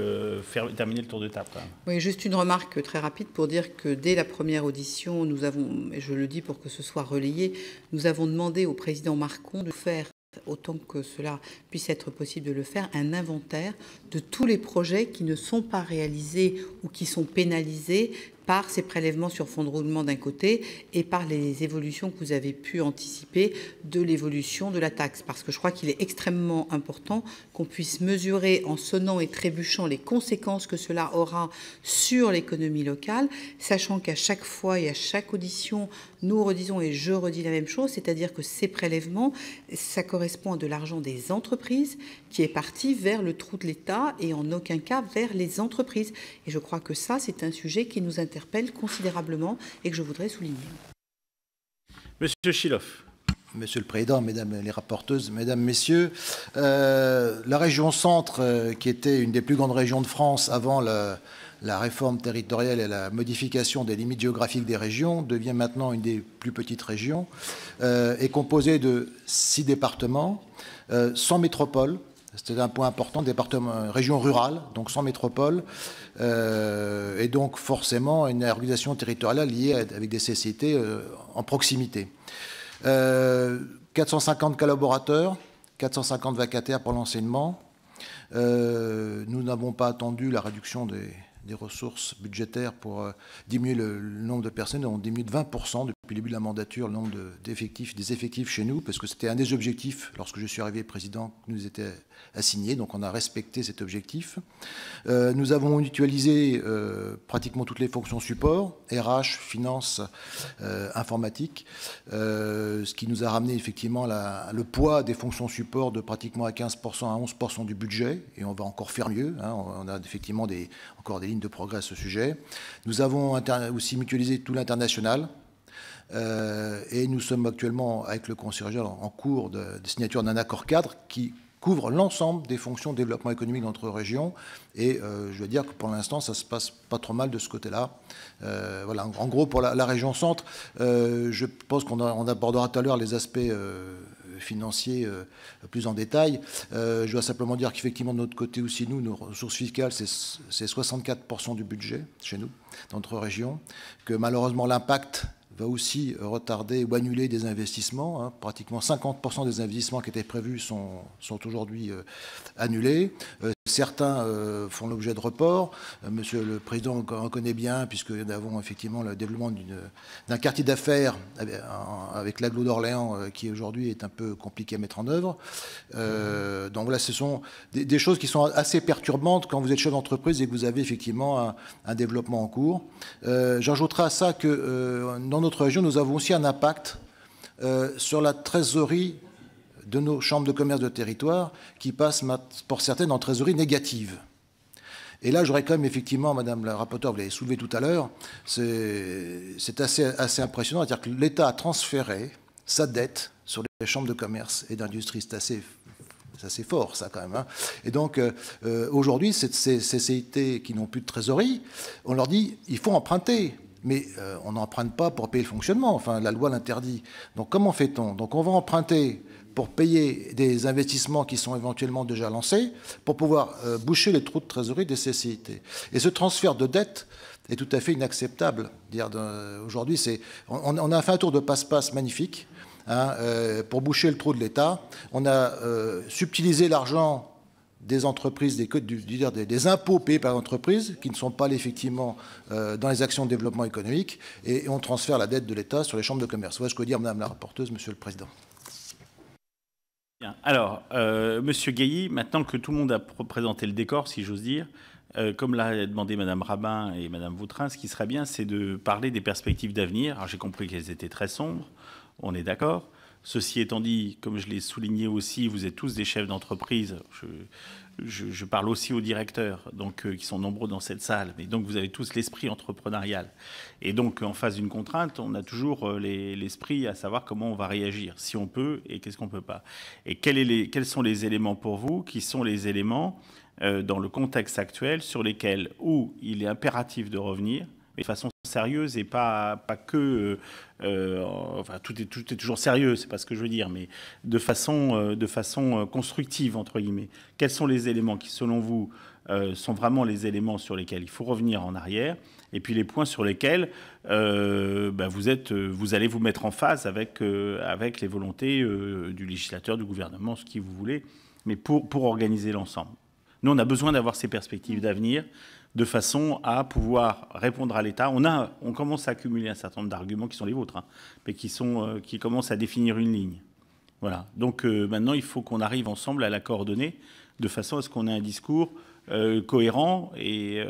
terminer le tour de table.
Oui, juste une remarque très rapide pour dire que dès la première audition, nous avons, et je le dis pour que ce soit relayé, nous avons demandé au président Marcon de faire, autant que cela puisse être possible de le faire, un inventaire de tous les projets qui ne sont pas réalisés ou qui sont pénalisés par ces prélèvements sur fonds de roulement d'un côté et par les évolutions que vous avez pu anticiper de l'évolution de la taxe. Parce que je crois qu'il est extrêmement important qu'on puisse mesurer en sonnant et trébuchant les conséquences que cela aura sur l'économie locale, sachant qu'à chaque fois et à chaque audition, nous redisons et je redis la même chose, c'est-à-dire que ces prélèvements, ça correspond à de l'argent des entreprises qui est parti vers le trou de l'État et en aucun cas vers les entreprises. Et je crois que ça, c'est un sujet qui nous interpelle considérablement et que je voudrais souligner.
Monsieur Chiloff.
Monsieur le Président, Mesdames les rapporteuses, Mesdames, Messieurs, la région Centre, qui était une des plus grandes régions de France avant la réforme territoriale et la modification des limites géographiques des régions, devient maintenant une des plus petites régions, est composée de 6 départements, 100 métropoles. C'était un point important, région rurale, donc sans métropole, et donc forcément une organisation territoriale liée avec des CCT en proximité. 450 collaborateurs, 450 vacataires pour l'enseignement. Nous n'avons pas attendu la réduction des ressources budgétaires pour diminuer le nombre de personnes. On diminue de 20% depuis le début de la mandature le nombre des effectifs chez nous, parce que c'était un des objectifs, lorsque je suis arrivé président, qui nous était assigné. Donc on a respecté cet objectif. Nous avons mutualisé pratiquement toutes les fonctions support, RH, finance, informatique, ce qui nous a ramené effectivement le poids des fonctions support de pratiquement à 15% à 11% du budget, et on va encore faire mieux, hein. On a effectivement encore des lignes de progrès à ce sujet. Nous avons aussi mutualisé tout l'international, et nous sommes actuellement avec le Conseil régional en cours de signature d'un accord cadre qui couvre l'ensemble des fonctions de développement économique de notre région. Et je veux dire que pour l'instant, ça se passe pas trop mal de ce côté-là. Voilà, en gros, pour la région Centre, je pense qu'on abordera tout à l'heure les aspects financiers plus en détail. Je dois simplement dire qu'effectivement, de notre côté aussi, nos ressources fiscales, c'est 64% du budget chez nous, dans notre région, que malheureusement l'impact va aussi retarder ou annuler des investissements. Hein. Pratiquement 50% des investissements qui étaient prévus sont aujourd'hui annulés. Certains font l'objet de reports. Monsieur le Président en connaît bien, puisque nous avons effectivement le développement d'un quartier d'affaires avec l'Agglo d'Orléans, qui aujourd'hui est un peu compliqué à mettre en œuvre. Donc voilà, ce sont des choses qui sont assez perturbantes quand vous êtes chef d'entreprise et que vous avez effectivement un développement en cours. J'ajouterai à ça que dans notre région, nous avons aussi un impact sur la trésorerie de nos chambres de commerce de territoire qui passent pour certaines en trésorerie négative. Et là, j'aurais quand même effectivement, Madame la rapporteure, vous l'avez soulevé tout à l'heure, c'est assez impressionnant, c'est-à-dire que l'État a transféré sa dette sur les chambres de commerce et d'industrie. C'est assez fort, ça, quand même. Hein. Et donc, aujourd'hui, ces CCIT qui n'ont plus de trésorerie, on leur dit, il faut emprunter. Mais on n'emprunte pas pour payer le fonctionnement. Enfin, la loi l'interdit. Donc, comment fait-on? Donc, on va emprunter pour payer des investissements qui sont éventuellement déjà lancés, pour pouvoir boucher les trous de trésorerie des CCIT. Et ce transfert de dette est tout à fait inacceptable. Aujourd'hui, on a fait un tour de passe-passe magnifique, hein, pour boucher le trou de l'État. On a subtilisé l'argent des entreprises, des impôts payés par l'entreprise, qui ne sont pas effectivement dans les actions de développement économique, et on transfère la dette de l'État sur les chambres de commerce. Voilà ce que je veux dire, Madame la rapporteuse, Monsieur le Président.
Bien. Alors, Monsieur Gailly, maintenant que tout le monde a présenté le décor, si j'ose dire, comme l'a demandé Madame Rabin et Madame Vautrin, ce qui serait bien, c'est de parler des perspectives d'avenir. Alors, j'ai compris qu'elles étaient très sombres. On est d'accord. Ceci étant dit, comme je l'ai souligné aussi, vous êtes tous des chefs d'entreprise. Je parle aussi aux directeurs, donc, qui sont nombreux dans cette salle. Mais donc, vous avez tous l'esprit entrepreneurial. Et donc, en face d'une contrainte, on a toujours l'esprit à savoir comment on va réagir, si on peut et qu'est-ce qu'on ne peut pas. Et quels sont les éléments pour vous qui sont les éléments dans le contexte actuel sur lesquels où il est impératif de revenir, mais de façon sérieuse et pas que... enfin, tout est toujours sérieux, c'est pas ce que je veux dire, mais de façon constructive, entre guillemets. Quels sont les éléments qui, selon vous, sont vraiment les éléments sur lesquels il faut revenir en arrière, et puis les points sur lesquels vous allez vous mettre en phase avec les volontés du législateur, du gouvernement, ce qui vous voulez, mais pour organiser l'ensemble. Nous, on a besoin d'avoir ces perspectives d'avenir, de façon à pouvoir répondre à l'État. On commence à accumuler un certain nombre d'arguments qui sont les vôtres, hein, mais qui commencent à définir une ligne. Voilà. Donc maintenant, il faut qu'on arrive ensemble à la coordonner de façon à ce qu'on ait un discours cohérent et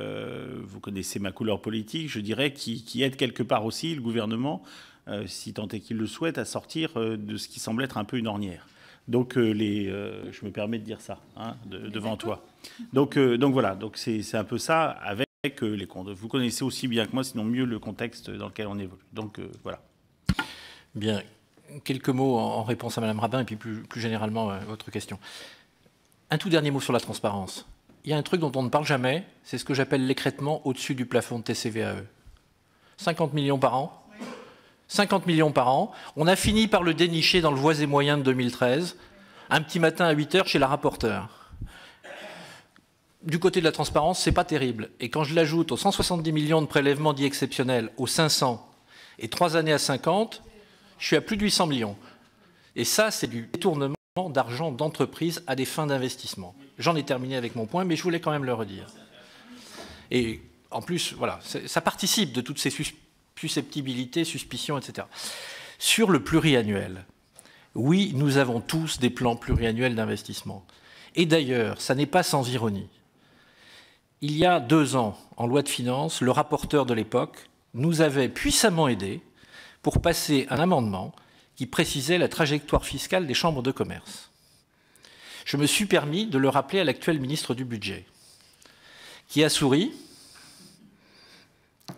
vous connaissez ma couleur politique, je dirais, qui aide quelque part aussi le gouvernement, si tant est qu'il le souhaite, à sortir de ce qui semble être un peu une ornière. Donc, je me permets de dire ça hein, devant toi. Donc voilà, donc c'est un peu ça avec les comptes. Vous connaissez aussi bien que moi, sinon mieux, le contexte dans lequel on évolue. Donc voilà.
Bien. Quelques mots en réponse à Mme Rabin et puis plus généralement à votre question. Un tout dernier mot sur la transparence. Il y a un truc dont on ne parle jamais, c'est ce que j'appelle l'écrêtement au-dessus du plafond de TCVAE. 50 millions par an. 50 millions par an. On a fini par le dénicher dans le Voies et Moyens de 2013, un petit matin à 8 h chez la rapporteure. Du côté de la transparence, c'est pas terrible. Et quand je l'ajoute aux 170 millions de prélèvements dits exceptionnels, aux 500 et 3 années à 50, je suis à plus de 800 millions. Et ça, c'est du détournement d'argent d'entreprise à des fins d'investissement. J'en ai terminé avec mon point, mais je voulais quand même le redire. Et en plus, voilà, ça participe de toutes ces susceptibilités, suspicions, etc. Sur le pluriannuel, oui, nous avons tous des plans pluriannuels d'investissement. Et d'ailleurs, ça n'est pas sans ironie. Il y a 2 ans, en loi de finances, le rapporteur de l'époque nous avait puissamment aidés pour passer un amendement qui précisait la trajectoire fiscale des chambres de commerce. Je me suis permis de le rappeler à l'actuel ministre du Budget, qui a souri.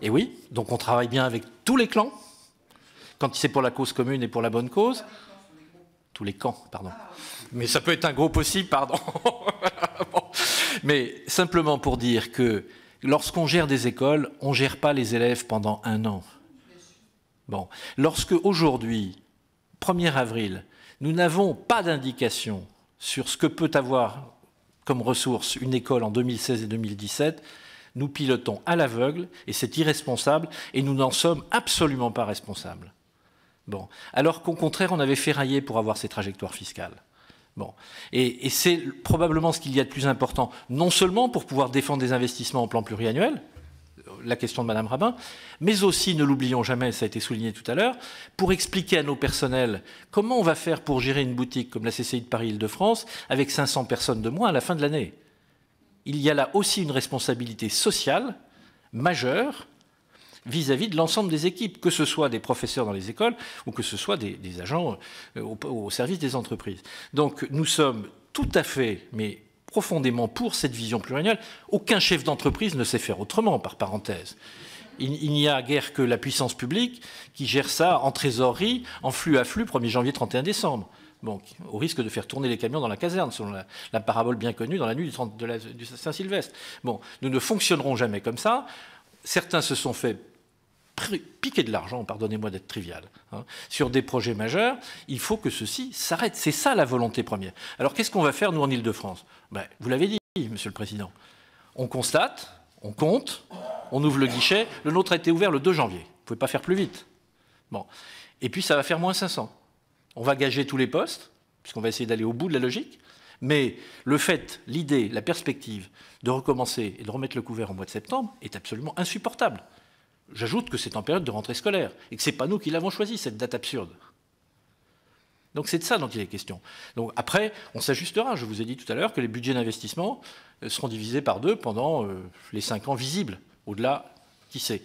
Et oui, donc on travaille bien avec tous les clans, quand c'est pour la cause commune et pour la bonne cause. Tous les camps, pardon. Mais ça peut être un groupe aussi, pardon. Bon. Mais simplement pour dire que lorsqu'on gère des écoles, on ne gère pas les élèves pendant 1 an. Bon. Lorsque aujourd'hui, 1er avril, nous n'avons pas d'indication sur ce que peut avoir comme ressources une école en 2016 et 2017, nous pilotons à l'aveugle, et c'est irresponsable, et nous n'en sommes absolument pas responsables. Bon. Alors qu'au contraire, on avait ferraillé pour avoir ces trajectoires fiscales. Bon. Et c'est probablement ce qu'il y a de plus important, non seulement pour pouvoir défendre des investissements en plan pluriannuel, la question de Mme Rabin, mais aussi, ne l'oublions jamais, ça a été souligné tout à l'heure, pour expliquer à nos personnels comment on va faire pour gérer une boutique comme la CCI de Paris-Île-de-France avec 500 personnes de moins à la fin de l'année. Il y a là aussi une responsabilité sociale majeure vis-à-vis de l'ensemble des équipes, que ce soit des professeurs dans les écoles ou que ce soit des agents au service des entreprises. Donc nous sommes tout à fait, mais profondément pour cette vision pluriannuelle. Aucun chef d'entreprise ne sait faire autrement, par parenthèse. Il n'y a guère que la puissance publique qui gère ça en trésorerie, en flux à flux, 1er janvier, 31 décembre. Bon, au risque de faire tourner les camions dans la caserne, selon la parabole bien connue dans la nuit du Saint-Sylvestre. Bon, nous ne fonctionnerons jamais comme ça. Certains se sont fait piquer de l'argent, pardonnez-moi d'être trivial, hein, sur des projets majeurs. Il faut que ceci s'arrête. C'est ça la volonté première. Alors qu'est-ce qu'on va faire, nous, en Île-de-France? Ben, vous l'avez dit, Monsieur le Président. On constate, on compte, on ouvre le guichet. Le nôtre a été ouvert le 2 janvier. Vous ne pouvez pas faire plus vite. Bon. Et puis ça va faire moins 500. On va gager tous les postes, puisqu'on va essayer d'aller au bout de la logique. Mais le fait, l'idée, la perspective de recommencer et de remettre le couvert au mois de septembre est absolument insupportable. J'ajoute que c'est en période de rentrée scolaire et que ce n'est pas nous qui l'avons choisi, cette date absurde. Donc c'est de ça dont il est question. Donc après, on s'ajustera. Je vous ai dit tout à l'heure que les budgets d'investissement seront divisés par 2 pendant les 5 ans visibles. Au-delà, qui sait.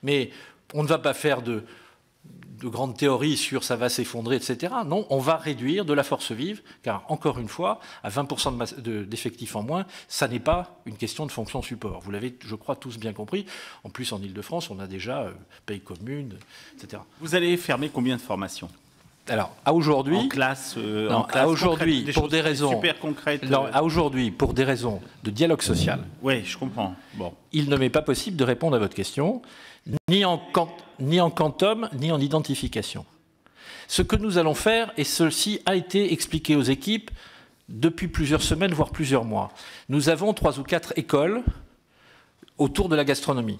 Mais on ne va pas faire grandes théories sur ça va s'effondrer, etc. Non, on va réduire de la force vive, car encore une fois, à 20% d'effectifs en moins, ça n'est pas une question de fonction support. Vous l'avez, je crois, tous bien compris. En plus, en Ile-de-France, on a déjà paye commune, etc.
Vous allez fermer combien de formations?
Alors, à aujourd'hui,
en classe,
à aujourd'hui, pour des raisons
super concrètes.
Non, à aujourd'hui, pour des raisons de dialogue social.
Oui, je comprends. Bon.
Il ne m'est pas possible de répondre à votre question, ni en quantum, ni en identification. Ce que nous allons faire, et ceci a été expliqué aux équipes depuis plusieurs semaines, voire plusieurs mois. Nous avons 3 ou 4 écoles autour de la gastronomie.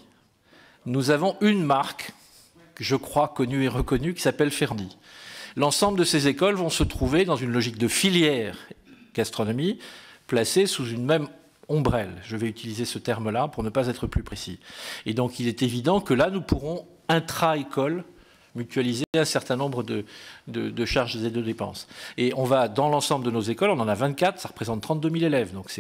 Nous avons une marque, je crois connue et reconnue, qui s'appelle Ferdi. L'ensemble de ces écoles vont se trouver dans une logique de filière gastronomie, placées sous une même ombrelle. Je vais utiliser ce terme-là pour ne pas être plus précis. Et donc, il est évident que là, nous pourrons, intra-école, mutualiser un certain nombre de charges et de dépenses. Et on va, dans l'ensemble de nos écoles, on en a 24, ça représente 32 000 élèves. Donc,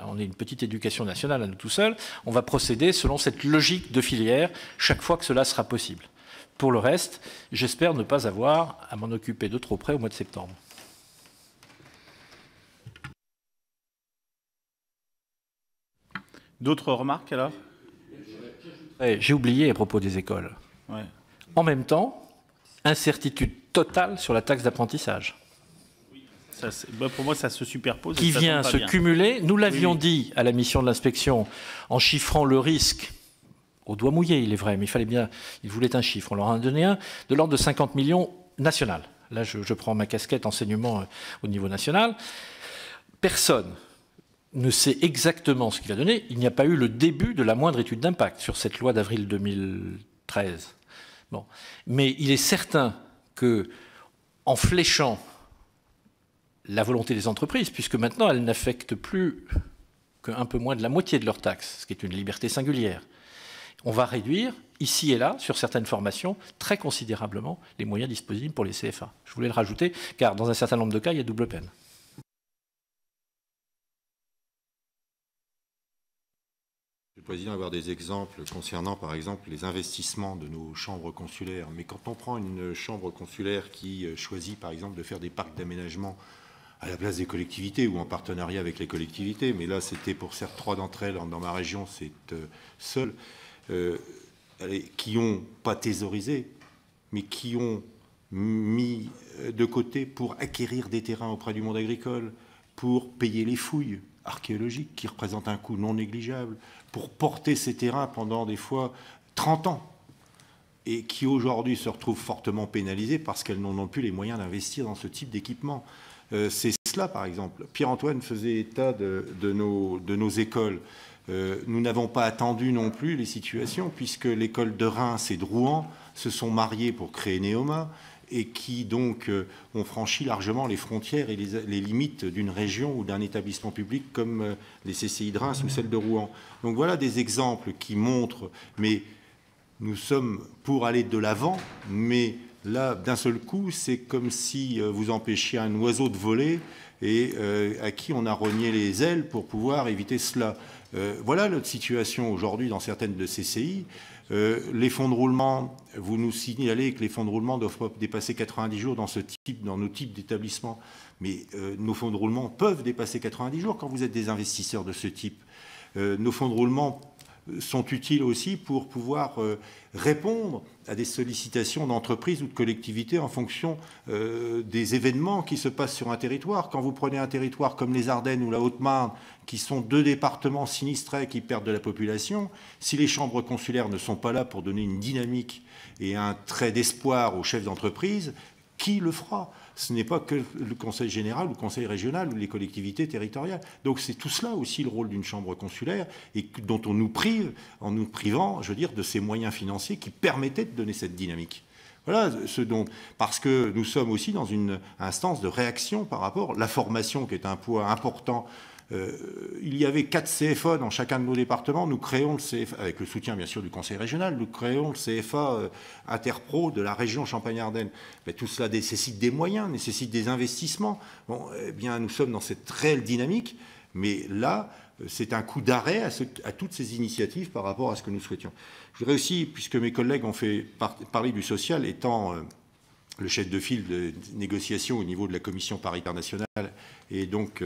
on est une petite éducation nationale à nous tout seuls. On va procéder selon cette logique de filière chaque fois que cela sera possible. Pour le reste, j'espère ne pas avoir à m'en occuper de trop près au mois de septembre.
D'autres remarques alors?
J'ai oublié à propos des écoles.
Ouais.
En même temps, incertitude totale sur la taxe d'apprentissage.
Pour moi, ça se superpose.
Qui vient se cumuler. Nous l'avions dit à la mission de l'inspection en chiffrant le risque au doigt mouillé, il est vrai, mais il voulait un chiffre. On leur en a donné un de l'ordre de 50 millions national. Là, je prends ma casquette enseignement au niveau national. Personne ne sait exactement ce qu'il a donné. Il n'y a pas eu le début de la moindre étude d'impact sur cette loi d'avril 2013. Bon. Mais il est certain que, en fléchant la volonté des entreprises, puisque maintenant elles n'affectent plus qu'un peu moins de la moitié de leurs taxes, ce qui est une liberté singulière, on va réduire, ici et là, sur certaines formations, très considérablement les moyens disponibles pour les CFA. Je voulais le rajouter, car dans un certain nombre de cas, il y a double peine.
Monsieur le Président, avoir des exemples concernant, par exemple, les investissements de nos chambres consulaires. Mais quand on prend une chambre consulaire qui choisit, par exemple, de faire des parcs d'aménagement à la place des collectivités ou en partenariat avec les collectivités, mais là, c'était pour certes 3 d'entre elles dans ma région, c'est seul. Qui n'ont pas thésaurisé, mais qui ont mis de côté pour acquérir des terrains auprès du monde agricole, pour payer les fouilles archéologiques qui représentent un coût non négligeable, pour porter ces terrains pendant des fois 30 ans, et qui aujourd'hui se retrouvent fortement pénalisés parce qu'elles n'ont plus les moyens d'investir dans ce type d'équipement. C'est cela, par exemple. Pierre-Antoine faisait état de nos écoles. Nous n'avons pas attendu non plus les situations, puisque l'école de Reims et de Rouen se sont mariées pour créer Néoma, et qui donc ont franchi largement les frontières et les limites d'une région ou d'un établissement public comme les CCI de Reims ou celle de Rouen. Donc voilà des exemples qui montrent, mais nous sommes pour aller de l'avant, mais là, d'un seul coup, c'est comme si vous empêchiez un oiseau de voler et à qui on a rogné les ailes pour pouvoir éviter cela. Voilà notre situation aujourd'hui dans certaines de ces CCI. Les fonds de roulement, vous nous signalez que les fonds de roulement ne doivent pas dépasser 90 jours dans nos types d'établissements. Mais nos fonds de roulement peuvent dépasser 90 jours quand vous êtes des investisseurs de ce type. Nos fonds de roulement sont utiles aussi pour pouvoir répondre à des sollicitations d'entreprises ou de collectivités en fonction des événements qui se passent sur un territoire. Quand vous prenez un territoire comme les Ardennes ou la Haute-Marne, qui sont 2 départements sinistrés qui perdent de la population, si les chambres consulaires ne sont pas là pour donner une dynamique et un trait d'espoir aux chefs d'entreprise, qui le fera? Ce n'est pas que le Conseil général ou le Conseil régional ou les collectivités territoriales. Donc c'est tout cela aussi le rôle d'une chambre consulaire et dont on nous prive, en nous privant, je veux dire, de ces moyens financiers qui permettaient de donner cette dynamique. Voilà ce dont, parce que nous sommes aussi dans une instance de réaction par rapport à la formation qui est un poids important. Il y avait 4 CFA dans chacun de nos départements. Nous créons le CFA, avec le soutien bien sûr du Conseil régional, nous créons le CFA Interpro de la région Champagne-Ardenne. Mais tout cela nécessite des moyens, nécessite des investissements. Bon, eh bien, nous sommes dans cette réelle dynamique. Mais là, c'est un coup d'arrêt à toutes ces initiatives par rapport à ce que nous souhaitions. Je voudrais aussi, puisque mes collègues ont fait parler du social, étant le chef de file de négociation au niveau de la commission paritaire nationale, et donc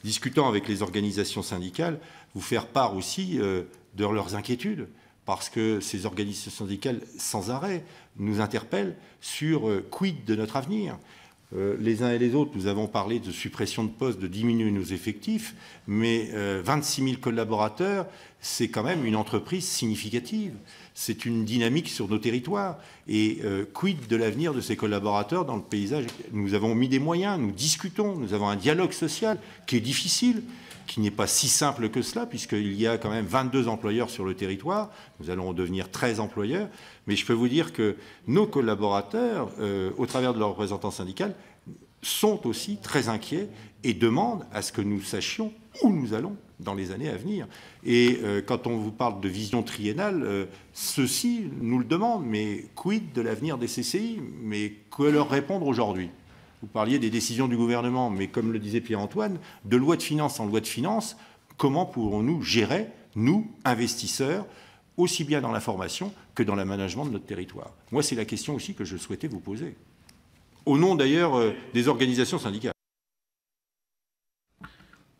discutant avec les organisations syndicales, vous faire part aussi de leurs inquiétudes, parce que ces organisations syndicales, sans arrêt, nous interpellent sur quid de notre avenir. Les uns et les autres, nous avons parlé de suppression de postes, de diminuer nos effectifs, mais 26 000 collaborateurs, c'est quand même une entreprise significative. C'est une dynamique sur nos territoires. Et quid de l'avenir de ces collaborateurs dans le paysage? Nous avons mis des moyens, nous discutons, nous avons un dialogue social qui est difficile, qui n'est pas si simple que cela, puisqu'il y a quand même 22 employeurs sur le territoire. Nous allons devenir 13 employeurs. Mais je peux vous dire que nos collaborateurs, au travers de leurs représentants syndicaux, sont aussi très inquiets et demandent à ce que nous sachions où nous allons dans les années à venir. Et quand on vous parle de vision triennale, ceux-ci nous le demandent. Mais quid de l'avenir des CCI? Mais que leur répondre aujourd'hui? Vous parliez des décisions du gouvernement, mais comme le disait Pierre-Antoine, de loi de finances en loi de finances, comment pourrons-nous gérer, nous, investisseurs, aussi bien dans la formation que dans le management de notre territoire? Moi, c'est la question aussi que je souhaitais vous poser. Au nom, d'ailleurs, des organisations syndicales.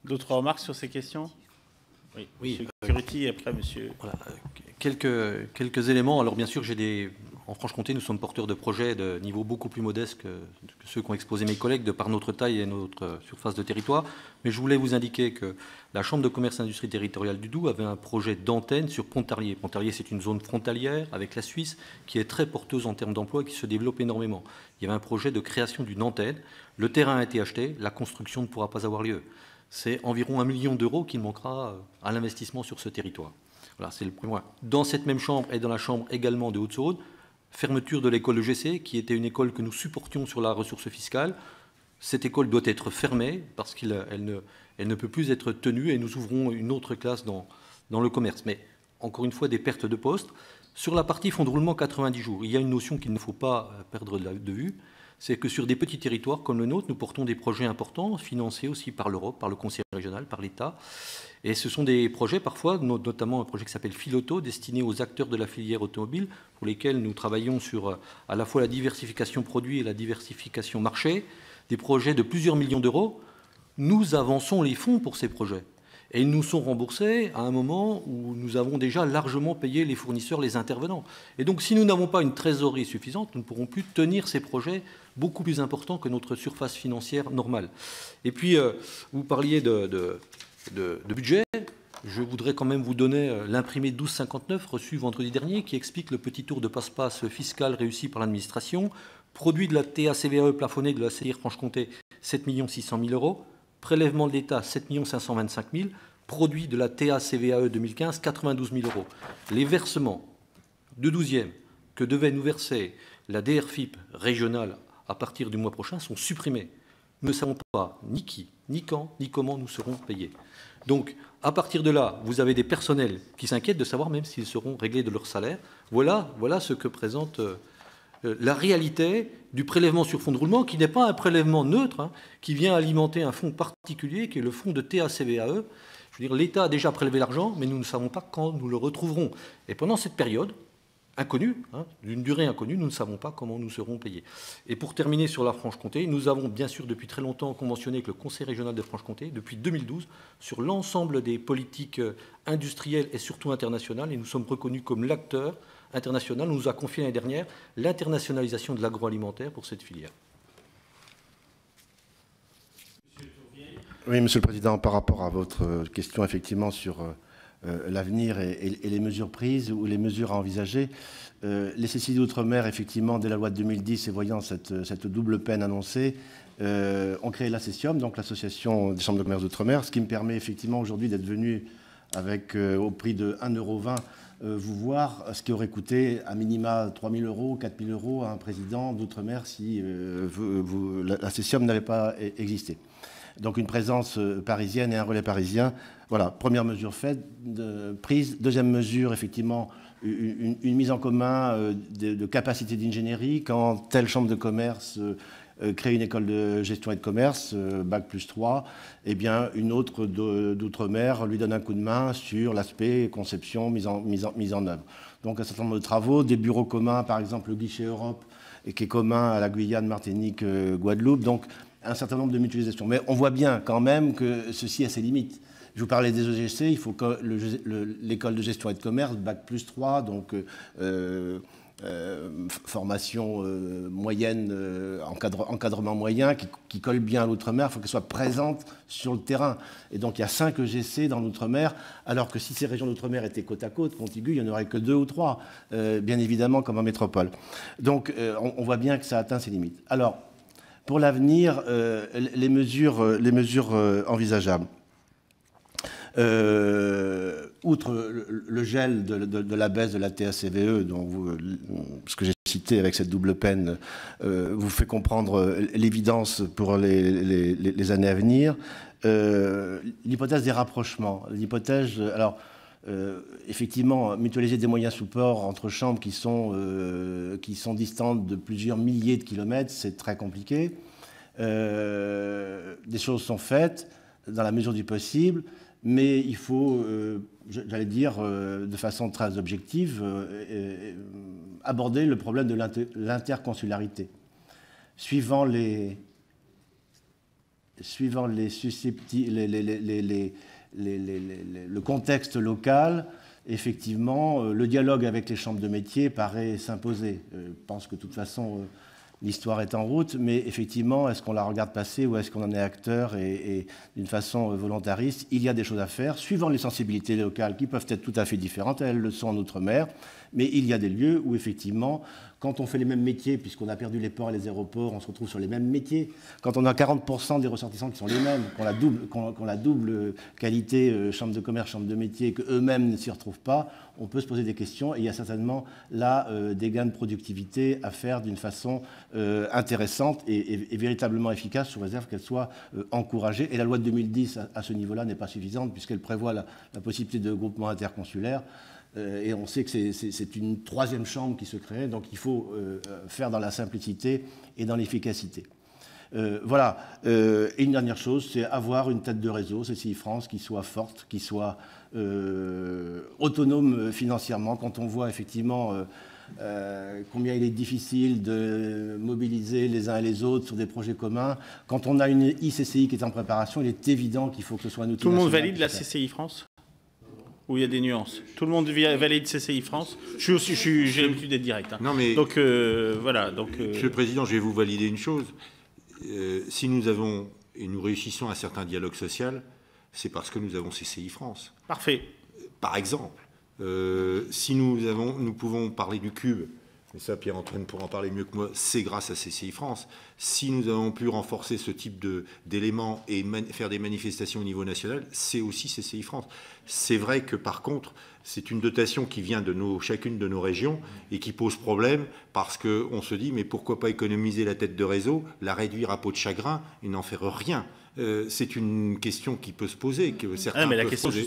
D'autres remarques sur ces questions? Oui, Monsieur Curetti, et après Monsieur...
Voilà, quelques éléments. Alors, bien sûr, en Franche-Comté, nous sommes porteurs de projets de niveau beaucoup plus modeste que ceux qu'ont exposé mes collègues, de par notre taille et notre surface de territoire. Mais je voulais vous indiquer que la Chambre de commerce et industrie territoriale du Doubs avait un projet d'antenne sur Pontarlier. Pontarlier, c'est une zone frontalière avec la Suisse qui est très porteuse en termes d'emploi et qui se développe énormément. Il y avait un projet de création d'une antenne. Le terrain a été acheté, la construction ne pourra pas avoir lieu. C'est environ 1 million d'euros qui manquera à l'investissement sur ce territoire. Voilà, c'est le premier point. Dans cette même chambre et dans la chambre également de Haute-Saône, fermeture de l'école EGC, qui était une école que nous supportions sur la ressource fiscale. Cette école doit être fermée parce qu'elle ne peut plus être tenue et nous ouvrons une autre classe dans le commerce. Mais encore une fois, des pertes de postes. Sur la partie fonds de roulement 90 jours, il y a une notion qu'il ne faut pas perdre de vue. C'est que sur des petits territoires comme le nôtre, nous portons des projets importants, financés aussi par l'Europe, par le Conseil régional, par l'État. Et ce sont des projets, parfois, notamment un projet qui s'appelle Philoto, destiné aux acteurs de la filière automobile, pour lesquels nous travaillons sur à la fois la diversification produit et la diversification marché, des projets de plusieurs millions d'euros. Nous avançons les fonds pour ces projets. Et ils nous sont remboursés à un moment où nous avons déjà largement payé les fournisseurs, les intervenants. Et donc, si nous n'avons pas une trésorerie suffisante, nous ne pourrons plus tenir ces projets beaucoup plus importants que notre surface financière normale. Et puis, vous parliez de budget. Je voudrais quand même vous donner l'imprimé 1259 reçu vendredi dernier qui explique le petit tour de passe-passe fiscal réussi par l'administration. Produit de la TACVAE plafonnée de la CIR Franche-Comté, 7 600 000 euros. Prélèvement de l'État, 7 525 000. Produit de la TACVAE 2015, 92 000 euros. Les versements de 12e que devait nous verser la DRFIP régionale à partir du mois prochain sont supprimés. Nous ne savons pas ni qui, ni quand, ni comment nous serons payés. Donc, à partir de là, vous avez des personnels qui s'inquiètent de savoir même s'ils seront réglés de leur salaire. Voilà ce que présente la réalité du prélèvement sur fonds de roulement, qui n'est pas un prélèvement neutre, qui vient alimenter un fonds particulier, qui est le fonds de TACVAE. Je veux dire, l'État a déjà prélevé l'argent, mais nous ne savons pas quand nous le retrouverons. Et pendant cette période inconnue, d'une durée inconnue, nous ne savons pas comment nous serons payés. Et pour terminer sur la Franche-Comté, nous avons bien sûr depuis très longtemps conventionné avec le Conseil régional de Franche-Comté, depuis 2012, sur l'ensemble des politiques industrielles et surtout internationales, et nous sommes reconnus comme l'acteur international. On nous a confié l'année dernière l'internationalisation de l'agroalimentaire pour cette filière.
Oui, Monsieur le Président, par rapport à votre question, effectivement, sur l'avenir et les mesures prises ou les mesures à envisager, les CCI d'outre-mer, effectivement, dès la loi de 2010 et voyant cette double peine annoncée, ont créé l'ACESIOM, donc l'Association des chambres de commerce d'outre-mer, ce qui me permet effectivement aujourd'hui d'être venu avec, au prix de 1,20 € vous voir, ce qui aurait coûté à minima 3 000 euros, 4 000 euros à un président d'outre-mer si la CESIOM n'avait pas existé. Donc une présence parisienne et un relais parisien. Voilà, première mesure faite, prise. Deuxième mesure, effectivement, une mise en commun de capacité d'ingénierie. Quand telle chambre de commerce créer une école de gestion et de commerce, Bac plus 3, eh bien, une autre d'outre-mer lui donne un coup de main sur l'aspect conception, mise en œuvre. Donc un certain nombre de travaux, des bureaux communs, par exemple le guichet Europe, et qui est commun à la Guyane, Martinique, Guadeloupe, donc un certain nombre de mutualisations. Mais on voit bien quand même que ceci a ses limites. Je vous parlais des EGC, il faut que l'école de gestion et de commerce, Bac plus 3, donc formation moyenne, encadrement moyen, qui colle bien à l'outre-mer, il faut qu'elle soit présente sur le terrain. Et donc il y a 5 EGC dans l'outre-mer, alors que si ces régions d'outre-mer étaient côte à côte, contiguës, il n'y en aurait que 2 ou 3, bien évidemment, comme en métropole. Donc on voit bien que ça atteint ses limites. Alors, pour l'avenir, les mesures envisageables. Outre le gel de la baisse de la TACVE, ce que j'ai cité avec cette double peine, vous fait comprendre l'évidence pour les années à venir. L'hypothèse des rapprochements. L'hypothèse, alors, effectivement, mutualiser des moyens support entre chambres qui sont distantes de plusieurs milliers de kilomètres, c'est très compliqué. Des choses sont faites dans la mesure du possible. Mais il faut, j'allais dire, de façon très objective, aborder le problème de l'interconsularité. Suivant le contexte local, effectivement, le dialogue avec les chambres de métier paraît s'imposer. Je pense que de toute façon, l'histoire est en route, mais effectivement, est-ce qu'on la regarde passer ou est-ce qu'on en est acteur et d'une façon volontariste? Il y a des choses à faire, suivant les sensibilités locales qui peuvent être tout à fait différentes, elles le sont en Outre-mer, mais il y a des lieux où effectivement, quand on fait les mêmes métiers, puisqu'on a perdu les ports et les aéroports, on se retrouve sur les mêmes métiers. Quand on a 40% des ressortissants qui sont les mêmes, qu'on la double qualité chambre de commerce, chambre de métier, qu'eux-mêmes ne s'y retrouvent pas, on peut se poser des questions et il y a certainement là des gains de productivité à faire d'une façon intéressante et véritablement efficace, sous réserve qu'elle soit encouragée. Et la loi de 2010 à ce niveau-là n'est pas suffisante puisqu'elle prévoit la possibilité de groupement interconsulaire. Et on sait que c'est une 3e chambre qui se crée, donc il faut faire dans la simplicité et dans l'efficacité. Voilà. Et une dernière chose, c'est avoir une tête de réseau, CCI France, qui soit forte, qui soit autonome financièrement. Quand on voit effectivement combien il est difficile de mobiliser les uns et les autres sur des projets communs, quand on a une ICCI qui est en préparation, il est évident qu'il faut que ce soit un outil.
Tout le monde valide la CCI France ? Où il y a des nuances. Tout le monde valide CCI France. J'ai l'habitude d'être direct. Hein.
Non mais
donc voilà. Donc,
Monsieur le Président, je vais vous valider une chose. Si nous avons et nous réussissons un certain dialogue social, c'est parce que nous avons CCI France.
Parfait.
Par exemple, si nous pouvons parler du cube, mais ça Pierre-Antoine pourra en parler mieux que moi, c'est grâce à CCI France. Si nous avons pu renforcer ce type d'éléments et faire des manifestations au niveau national, c'est aussi CCI France. C'est vrai que par contre, c'est une dotation qui vient de chacune de nos régions et qui pose problème parce qu'on se dit mais pourquoi pas économiser la tête de réseau, la réduire à peau de chagrin et n'en faire rien. C'est une question qui peut se poser, que certains
mais la
peuvent
question,
poser.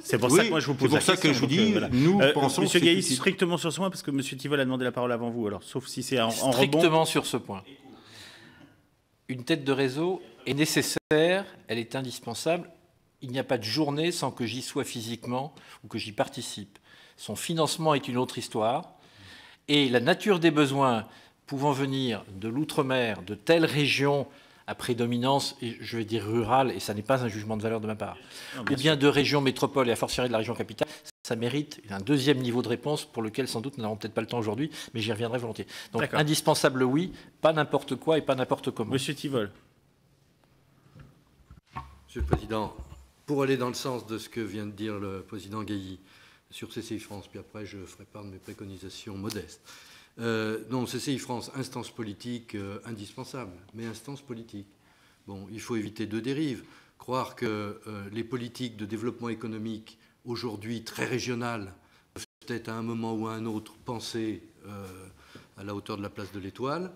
C'est pour ça que moi je vous pose la question.
C'est pour ça que je vous dis,
voilà.
nous pensons...
Monsieur Gailly, strictement sur ce point, parce que Monsieur Tivol a demandé la parole avant vous, alors sauf si c'est en rebond.
Strictement sur ce point. Une tête de réseau est nécessaire, elle est indispensable. Il n'y a pas de journée sans que j'y sois physiquement ou que j'y participe. Son financement est une autre histoire. Et la nature des besoins pouvant venir de l'outre-mer, de telle région à prédominance, et je vais dire rurale, et ça n'est pas un jugement de valeur de ma part, ou bien de région métropole et à fortiori de la région capitale, ça mérite un deuxième niveau de réponse pour lequel sans doute nous n'avons peut-être pas le temps aujourd'hui, mais j'y reviendrai volontiers. Donc indispensable, oui, pas n'importe quoi et pas n'importe comment.
Monsieur Tivol.
Monsieur le Président, pour aller dans le sens de ce que vient de dire le Président Gailly sur CCI France, puis après je ferai part de mes préconisations modestes. Non, CCI France, instance politique indispensable, mais instance politique. Bon, il faut éviter deux dérives. Croire que les politiques de développement économique, aujourd'hui très régionales, peuvent être à un moment ou à un autre pensées à la hauteur de la place de l'Étoile.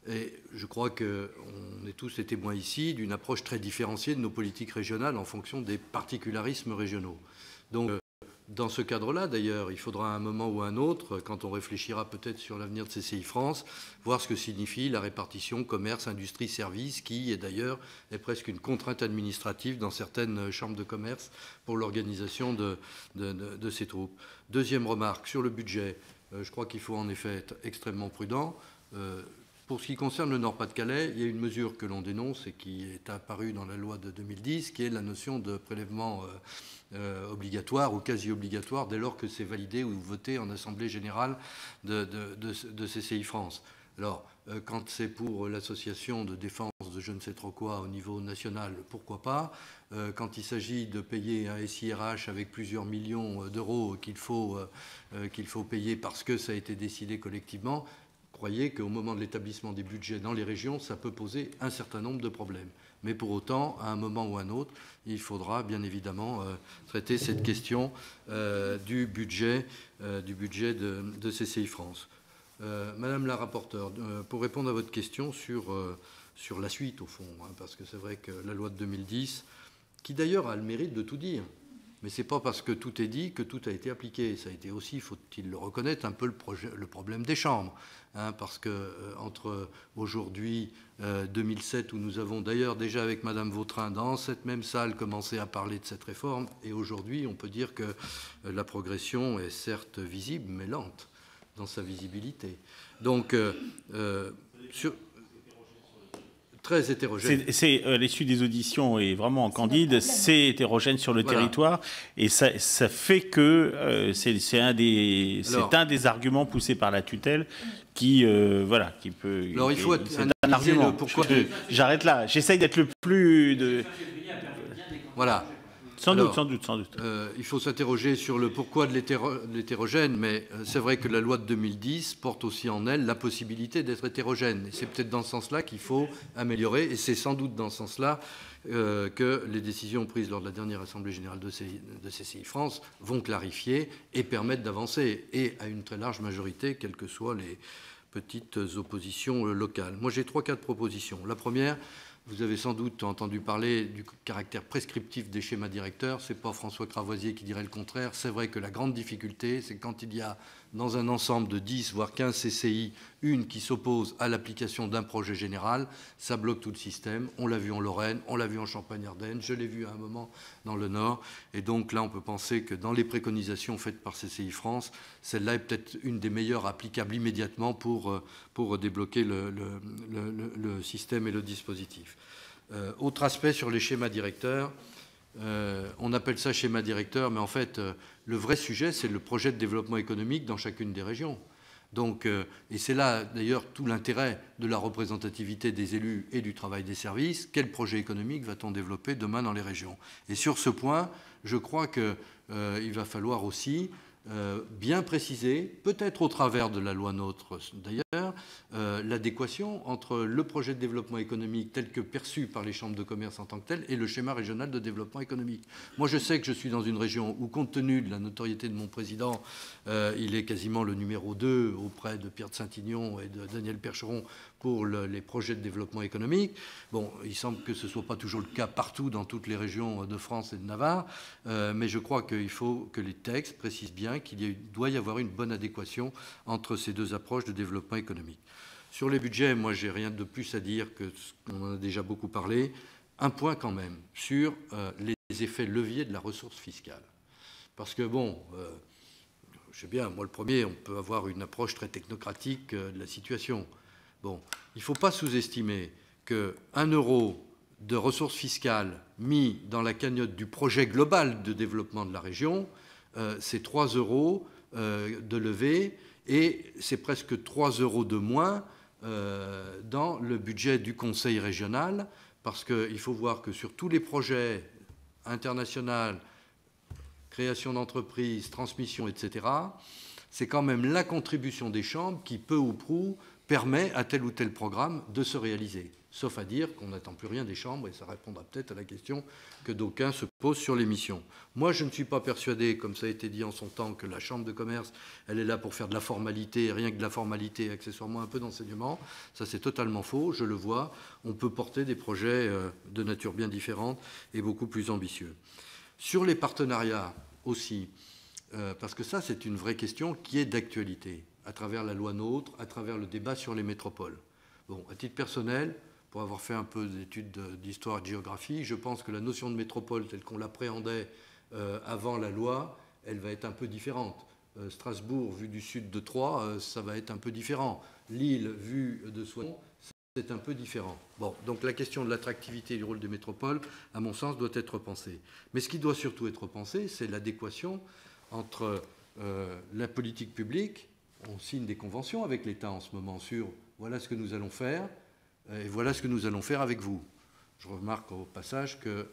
Et je crois qu'on est tous les témoins ici d'une approche très différenciée de nos politiques régionales en fonction des particularismes régionaux. Donc, Dans ce cadre-là, d'ailleurs, il faudra à un moment ou à un autre, quand on réfléchira peut-être sur l'avenir de CCI France, voir ce que signifie la répartition commerce, industrie, services, qui d'ailleurs est presque une contrainte administrative dans certaines chambres de commerce pour l'organisation de ces troupes. Deuxième remarque, sur le budget, je crois qu'il faut en effet être extrêmement prudent. Pour ce qui concerne le Nord-Pas-de-Calais, il y a une mesure que l'on dénonce et qui est apparue dans la loi de 2010, qui est la notion de prélèvement obligatoire ou quasi obligatoire dès lors que c'est validé ou voté en Assemblée générale de CCI France. Alors, quand c'est pour l'association de défense de je ne sais trop quoi au niveau national, pourquoi pas. Quand il s'agit de payer un SIRH avec plusieurs millions d'euros qu'il faut payer parce que ça a été décidé collectivement, croyez qu'au moment de l'établissement des budgets dans les régions, ça peut poser un certain nombre de problèmes. Mais pour autant, à un moment ou à un autre, il faudra bien évidemment traiter cette question du budget de CCI France. Madame la rapporteure, pour répondre à votre question sur la suite, au fond, hein, parce que c'est vrai que la loi de 2010, qui d'ailleurs a le mérite de tout dire, mais ce n'est pas parce que tout est dit que tout a été appliqué. Ça a été aussi, faut-il le reconnaître, un peu le problème des chambres. Hein, parce que entre aujourd'hui, 2007, où nous avons d'ailleurs déjà avec Madame Vautrin dans cette même salle commencé à parler de cette réforme, et aujourd'hui, on peut dire que la progression est certes visible, mais lente dans sa visibilité. Donc, très hétérogène.
L'issue des auditions est vraiment candide, c'est hétérogène sur le territoire, et ça fait que c'est un des arguments poussés par la tutelle qui peut.
Alors il faut
c'est un argument.
Pourquoi.
J'arrête là. J'essaye d'être le plus.
Voilà.
Sans doute.
Il faut s'interroger sur le pourquoi de l'hétérogène, mais c'est vrai que la loi de 2010 porte aussi en elle la possibilité d'être hétérogène. Et c'est peut-être dans ce sens-là qu'il faut améliorer, et c'est sans doute dans ce sens-là que les décisions prises lors de la dernière Assemblée générale de CCI France vont clarifier et permettre d'avancer, et à une très large majorité, quelles que soient les petites oppositions locales. Moi, j'ai 3-4 propositions. La première, vous avez sans doute entendu parler du caractère prescriptif des schémas directeurs. Ce n'est pas François Cravoisier qui dirait le contraire. C'est vrai que la grande difficulté, c'est quand il y a dans un ensemble de 10, voire 15 CCI, une qui s'oppose à l'application d'un projet général, ça bloque tout le système. On l'a vu en Lorraine, on l'a vu en Champagne-Ardenne, je l'ai vu à un moment dans le Nord. Et donc là, on peut penser que dans les préconisations faites par CCI France, celle-là est peut-être une des meilleures applicables immédiatement pour débloquer le système et le dispositif. Autre aspect sur les schémas directeurs, on appelle ça schéma directeur, mais en fait, le vrai sujet, c'est le projet de développement économique dans chacune des régions. Donc, et c'est là d'ailleurs tout l'intérêt de la représentativité des élus et du travail des services. Quel projet économique va-t-on développer demain dans les régions? Et sur ce point, je crois qu'il va falloir aussi bien préciser, peut-être au travers de la loi NOTRe d'ailleurs, l'adéquation entre le projet de développement économique tel que perçu par les chambres de commerce en tant que tel et le schéma régional de développement économique. Moi, je sais que je suis dans une région où, compte tenu de la notoriété de mon président, il est quasiment le numéro 2 auprès de Pierre de Saint-Ignon et de Daniel Percheron pour les projets de développement économique. Bon, il semble que ce ne soit pas toujours le cas partout dans toutes les régions de France et de Navarre, mais je crois qu'il faut que les textes précisent bien qu'il doit y avoir une bonne adéquation entre ces deux approches de développement économique. Sur les budgets, moi, j'ai rien de plus à dire que ce qu'on en a déjà beaucoup parlé. Un point quand même sur les effets leviers de la ressource fiscale. Parce que, bon, je sais bien, moi le premier, on peut avoir une approche très technocratique de la situation. Bon, il ne faut pas sous-estimer que 1 euro de ressources fiscales mis dans la cagnotte du projet global de développement de la région, c'est 3 euros de levée et c'est presque 3 euros de moins dans le budget du Conseil régional, parce qu'il faut voir que sur tous les projets internationaux, création d'entreprises, transmission, etc., c'est quand même la contribution des chambres qui, peu ou prou, permet à tel ou tel programme de se réaliser. Sauf à dire qu'on n'attend plus rien des chambres, et ça répondra peut-être à la question que d'aucuns se posent sur les missions. Moi, je ne suis pas persuadé, comme ça a été dit en son temps, que la chambre de commerce, elle est là pour faire de la formalité, et rien que de la formalité, accessoirement un peu d'enseignement. Ça, c'est totalement faux, je le vois. On peut porter des projets de nature bien différente et beaucoup plus ambitieux. Sur les partenariats aussi,
parce que ça, c'est une vraie question qui est d'actualité, à travers la loi NOTRe, à travers le débat sur les métropoles. Bon, à titre personnel, pour avoir fait un peu d'études d'histoire et de géographie, je pense que la notion de métropole telle qu'on l'appréhendait avant la loi, elle va être un peu différente. Strasbourg, vu du sud de Troyes, ça va être un peu différent. Lille, vu de Soissons, c'est un peu différent. Bon, donc la question de l'attractivité du rôle des métropoles, à mon sens, doit être repensée. Mais ce qui doit surtout être repensé, c'est l'adéquation entre la politique publique. On signe des conventions avec l'État en ce moment sur voilà ce que nous allons faire et voilà ce que nous allons faire avec vous. Je remarque au passage que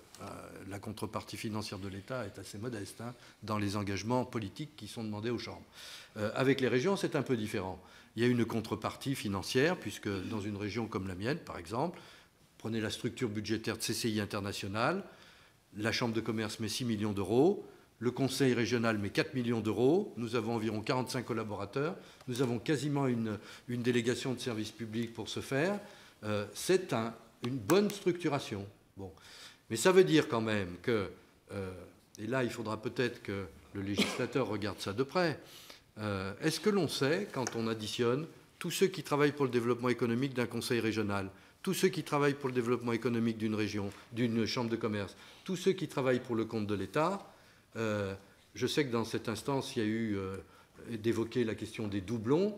la contrepartie financière de l'État est assez modeste dans les engagements politiques qui sont demandés aux chambres. Avec les régions, c'est un peu différent. Il y a une contrepartie financière, puisque dans une région comme la mienne, par exemple, prenez la structure budgétaire de CCI International, la Chambre de commerce met 6 millions d'euros, le Conseil régional met 4 millions d'euros, nous avons environ 45 collaborateurs, nous avons quasiment une délégation de services publics pour ce faire. C'est une bonne structuration. Bon. Mais ça veut dire quand même que, et là il faudra peut-être que le législateur regarde ça de près, est-ce que l'on sait, quand on additionne tous ceux qui travaillent pour le développement économique d'un conseil régional, tous ceux qui travaillent pour le développement économique d'une région, d'une chambre de commerce, tous ceux qui travaillent pour le compte de l'État, je sais que dans cette instance, il y a eu d'évoquer la question des doublons,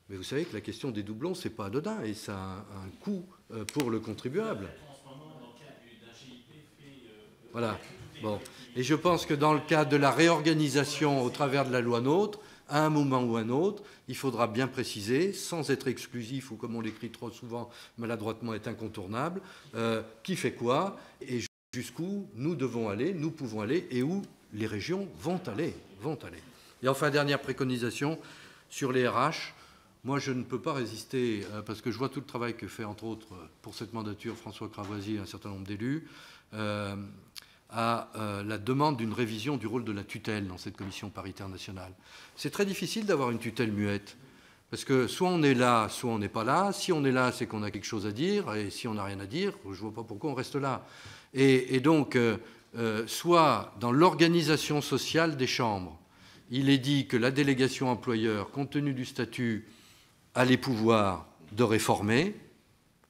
mais vous savez que la question des doublons, c'est pas anodin et ça a un coût pour le contribuable. Voilà. Bon. Et je pense que dans le cadre de la réorganisation au travers de la loi NOTRe, à un moment ou un autre, il faudra bien préciser, sans être exclusif ou comme on l'écrit trop souvent, maladroitement est incontournable, qui fait quoi et jusqu'où nous devons aller, nous pouvons aller et où les régions vont aller. Et enfin, dernière préconisation sur les RH. Moi, je ne peux pas résister, parce que je vois tout le travail que fait, entre autres, pour cette mandature, François Cravoisy et un certain nombre d'élus, à la demande d'une révision du rôle de la tutelle dans cette commission paritaire nationale. C'est très difficile d'avoir une tutelle muette, parce que soit on est là, soit on n'est pas là. Si on est là, c'est qu'on a quelque chose à dire, et si on n'a rien à dire, je ne vois pas pourquoi on reste là. Et donc, soit dans l'organisation sociale des chambres, il est dit que la délégation employeur, compte tenu du statut, a les pouvoirs de réformer,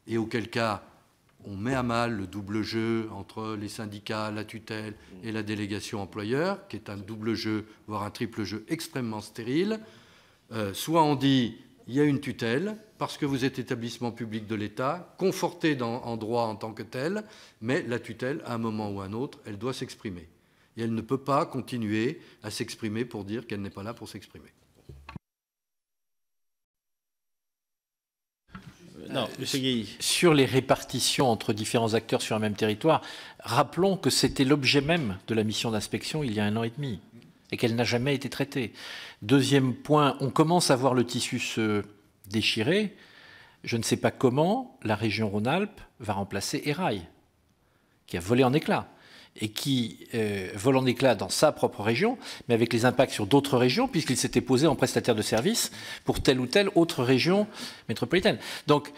et auquel cas on met à mal le double jeu entre les syndicats, la tutelle et la délégation employeur, qui est un double jeu, voire un triple jeu extrêmement stérile. Soit on dit il y a une tutelle, parce que vous êtes établissement public de l'État, conforté en droit en tant que tel, mais la tutelle, à un moment ou à un autre, elle doit s'exprimer. Et elle ne peut pas continuer à s'exprimer pour dire qu'elle n'est pas là pour s'exprimer.
Non, M. Guéhi.
Sur les répartitions entre différents acteurs sur un même territoire, rappelons que c'était l'objet même de la mission d'inspection il y a 1 an et demi et qu'elle n'a jamais été traitée. Deuxième point, on commence à voir le tissu se déchirer. Je ne sais pas comment la région Rhône-Alpes va remplacer Erail, qui a volé en éclats et qui vole en éclats dans sa propre région, mais avec les impacts sur d'autres régions, puisqu'il s'était posé en prestataire de services pour telle ou telle autre région métropolitaine. Donc,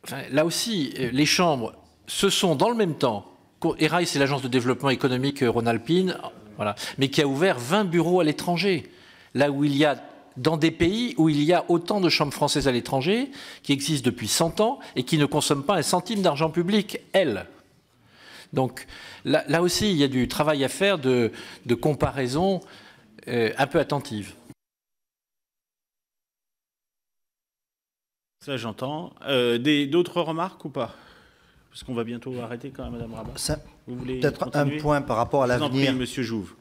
enfin, là aussi, les chambres, ce sont dans le même temps, Erail, c'est l'agence de développement économique rhône-alpine, voilà, mais qui a ouvert 20 bureaux à l'étranger, là où il y a, dans des pays où il y a autant de chambres françaises à l'étranger, qui existent depuis 100 ans et qui ne consomment pas un centime d'argent public, elles. Donc là aussi, il y a du travail à faire de comparaison un peu attentive.
Ça, j'entends. D'autres remarques ou pas? Parce qu'on va bientôt arrêter quand même, Madame Rabat. Vous voulez
peut-être un point par rapport à l'avenir.
Monsieur Jouve.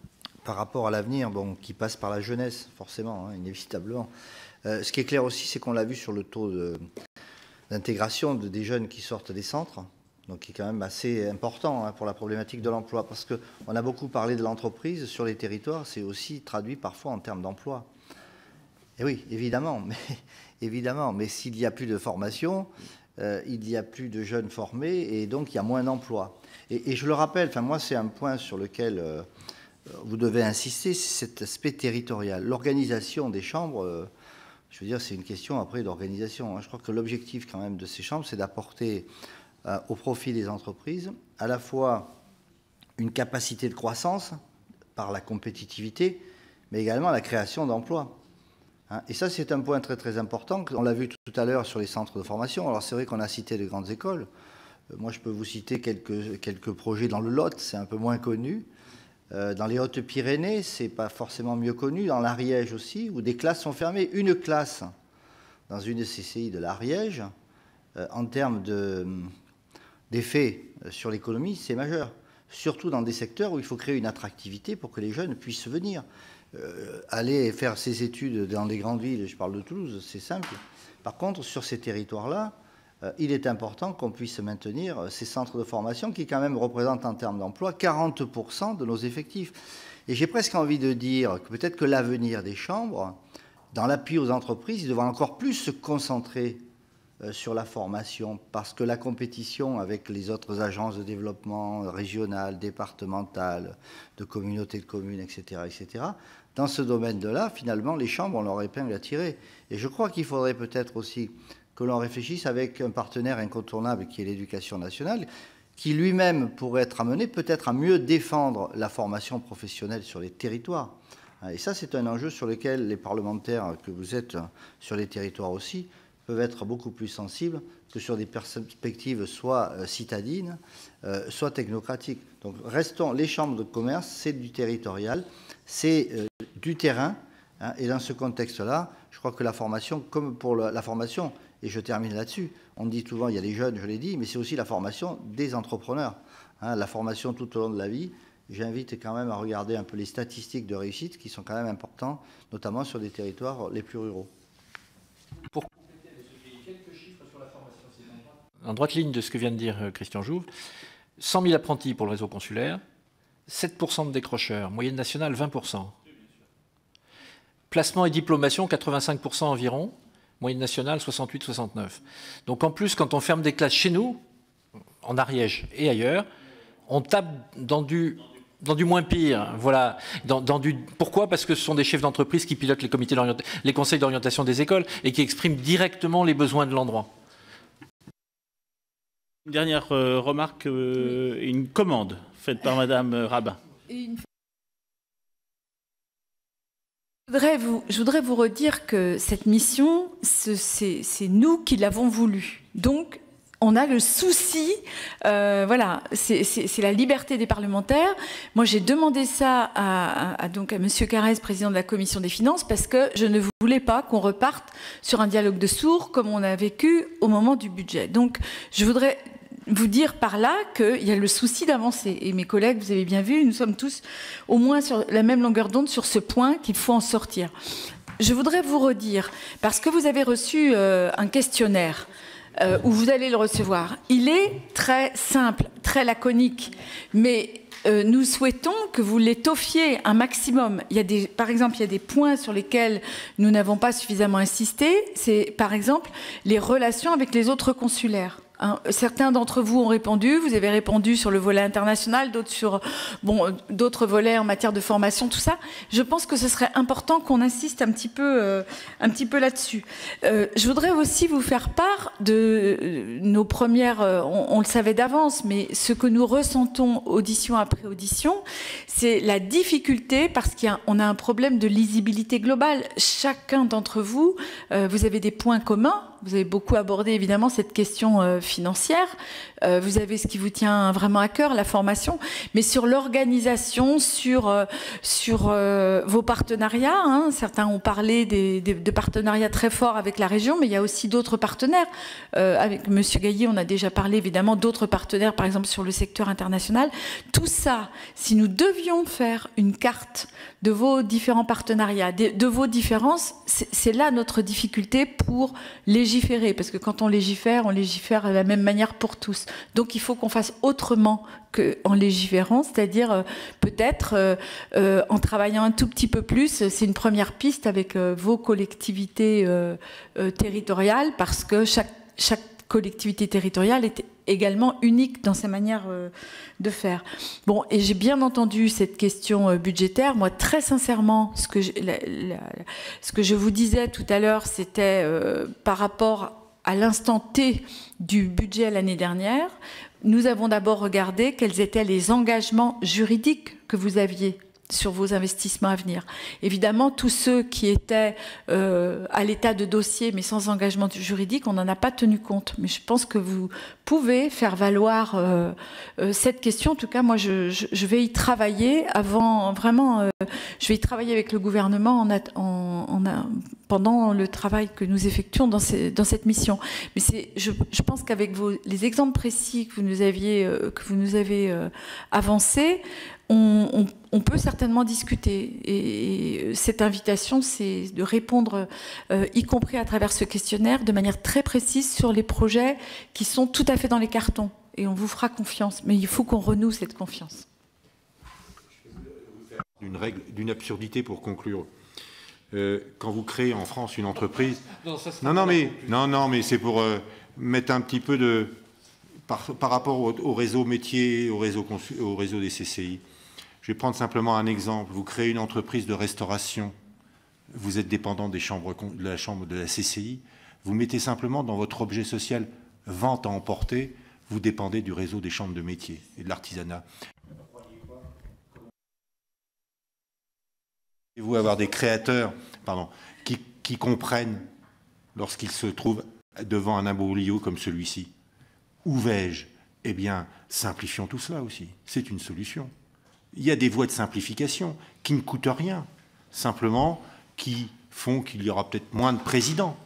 Par rapport à l'avenir, bon, qui passe par la jeunesse, forcément, hein, inévitablement. Ce qui est clair aussi, c'est qu'on l'a vu sur le taux d'intégration des jeunes qui sortent des centres, donc qui est quand même assez important hein, pour la problématique de l'emploi, parce qu'on a beaucoup parlé de l'entreprise sur les territoires, c'est aussi traduit parfois en termes d'emploi. Et oui, évidemment, mais s'il n'y a plus de formation, il n'y a plus de jeunes formés, et donc il y a moins d'emplois. Et je le rappelle, enfin moi c'est un point sur lequel vous devez insister, c'est cet aspect territorial. L'organisation des chambres, je veux dire, c'est une question après d'organisation. Hein. Je crois que l'objectif quand même de ces chambres, c'est d'apporter au profit des entreprises à la fois une capacité de croissance par la compétitivité, mais également la création d'emplois. Et ça, c'est un point très très important. On l'a vu tout à l'heure sur les centres de formation. Alors c'est vrai qu'on a cité les grandes écoles. Moi, je peux vous citer quelques projets dans le Lot, c'est un peu moins connu. Dans les Hautes-Pyrénées, c'est pas forcément mieux connu. Dans l'Ariège aussi, où des classes sont fermées. Une classe dans une CCI de l'Ariège, en termes d'effet sur l'économie, c'est majeur. Surtout dans des secteurs où il faut créer une attractivité pour que les jeunes puissent venir. Aller faire ses études dans des grandes villes, je parle de Toulouse, c'est simple. Par contre, sur ces territoires-là, il est important qu'on puisse maintenir ces centres de formation qui, quand même, représentent en termes d'emploi 40% de nos effectifs. Et j'ai presque envie de dire que peut-être que l'avenir des chambres, dans l'appui aux entreprises, il devra encore plus se concentrer sur la formation, parce que la compétition avec les autres agences de développement régionales, départementales, de communautés de communes, etc., dans ce domaine-là, finalement, les chambres ont leur épingle à tirer. Et je crois qu'il faudrait peut-être aussi que l'on réfléchisse avec un partenaire incontournable qui est l'éducation nationale, qui lui-même pourrait être amené peut-être à mieux défendre la formation professionnelle sur les territoires. Et ça, c'est un enjeu sur lequel les parlementaires que vous êtes sur les territoires aussi peuvent être beaucoup plus sensibles que sur des perspectives soit citadines, soit technocratiques. Donc restons, les chambres de commerce, c'est du territorial, c'est du terrain, et dans ce contexte-là, je crois que la formation, comme pour la formation, et je termine là-dessus, on dit souvent, il y a les jeunes, je l'ai dit, mais c'est aussi la formation des entrepreneurs, la formation tout au long de la vie. J'invite quand même à regarder un peu les statistiques de réussite qui sont quand même importantes, notamment sur des territoires les plus ruraux.
Pour quelques chiffres sur la formation, en droite ligne de ce que vient de dire Christian Jouve, 100 000 apprentis pour le réseau consulaire, 7% de décrocheurs, moyenne nationale 20%. Placement et diplomation 85% environ, moyenne nationale 68-69. Donc en plus, quand on ferme des classes chez nous, en Ariège et ailleurs, on tape dans du moins pire, voilà. Pourquoi ? Parce que ce sont des chefs d'entreprise qui pilotent les conseils d'orientation des écoles et qui expriment directement les besoins de l'endroit.
Une dernière remarque, une commande faite par Madame Rabin.
Je voudrais vous redire que cette mission, c'est nous qui l'avons voulu. Donc, on a le souci, voilà, c'est la liberté des parlementaires. Moi, j'ai demandé ça à M. Carrez, président de la Commission des finances, parce que je ne voulais pas qu'on reparte sur un dialogue de sourds comme on a vécu au moment du budget. Donc, je voudrais vous dire par là qu'il y a le souci d'avancer. Et mes collègues, vous avez bien vu, nous sommes tous au moins sur la même longueur d'onde sur ce point qu'il faut en sortir. Je voudrais vous redire, parce que vous avez reçu un questionnaire, où vous allez le recevoir. Il est très simple, très laconique, mais nous souhaitons que vous l'étoffiez un maximum. Par exemple, il y a des points sur lesquels nous n'avons pas suffisamment insisté. C'est, par exemple, les relations avec les autres consulaires. Certains d'entre vous ont répondu, vous avez répondu sur le volet international, d'autres sur d'autres volets en matière de formation, tout ça. Je pense que ce serait important qu'on insiste un petit peu là-dessus. Je voudrais aussi vous faire part de nos premières, on le savait d'avance, mais ce que nous ressentons audition après audition, c'est la difficulté, parce qu'on a un problème de lisibilité globale. Chacun d'entre vous, vous avez des points communs. Vous avez beaucoup abordé évidemment cette question financière. Vous avez ce qui vous tient vraiment à cœur, la formation, mais sur l'organisation, sur vos partenariats. Certains ont parlé de partenariats très forts avec la région, mais il y a aussi d'autres partenaires. Avec M. Gailly, on a déjà parlé évidemment d'autres partenaires, par exemple sur le secteur international. Tout ça, si nous devions faire une carte de vos différents partenariats, de vos différences, c'est là notre difficulté pour légiférer, parce que quand on légifère de la même manière pour tous. Donc il faut qu'on fasse autrement qu'en légiférant, c'est-à-dire peut-être en travaillant un tout petit peu plus. C'est une première piste avec vos collectivités territoriales, parce que chaque collectivité territoriale est également unique dans sa manière de faire. Bon, et j'ai bien entendu cette question budgétaire. Moi, très sincèrement, ce que je vous disais tout à l'heure, c'était par rapport à l'instant T du budget l'année dernière, nous avons d'abord regardé quels étaient les engagements juridiques que vous aviez sur vos investissements à venir. Évidemment, tous ceux qui étaient à l'état de dossier, mais sans engagement juridique, on n'en a pas tenu compte. Mais je pense que vous pouvez faire valoir cette question. En tout cas, moi, je vais y travailler avant, vraiment, je vais y travailler avec le gouvernement pendant le travail que nous effectuons dans cette mission. Mais je pense qu'avec les exemples précis que vous nous avez avancés, on peut certainement discuter. Et cette invitation, c'est de répondre, y compris à travers ce questionnaire, de manière très précise sur les projets qui sont tout à fait dans les cartons. Et on vous fera confiance. Mais il faut qu'on renoue cette confiance.
D'une absurdité pour conclure. Quand vous créez en France une entreprise... Non, mais c'est pour mettre un petit peu de... Par rapport au réseau métier, au réseau des CCI. Je vais prendre simplement un exemple. Vous créez une entreprise de restauration. Vous êtes dépendant de la chambre de la CCI. Vous mettez simplement dans votre objet social vente à emporter. Vous dépendez du réseau des chambres de métier et de l'artisanat. Et vous avoir des créateurs qui comprennent lorsqu'ils se trouvent devant un imbroglio comme celui-ci. Où vais-je? Eh bien, simplifions tout cela aussi. C'est une solution. Il y a des voies de simplification qui ne coûtent rien, simplement qui font qu'il y aura peut-être moins de présidents,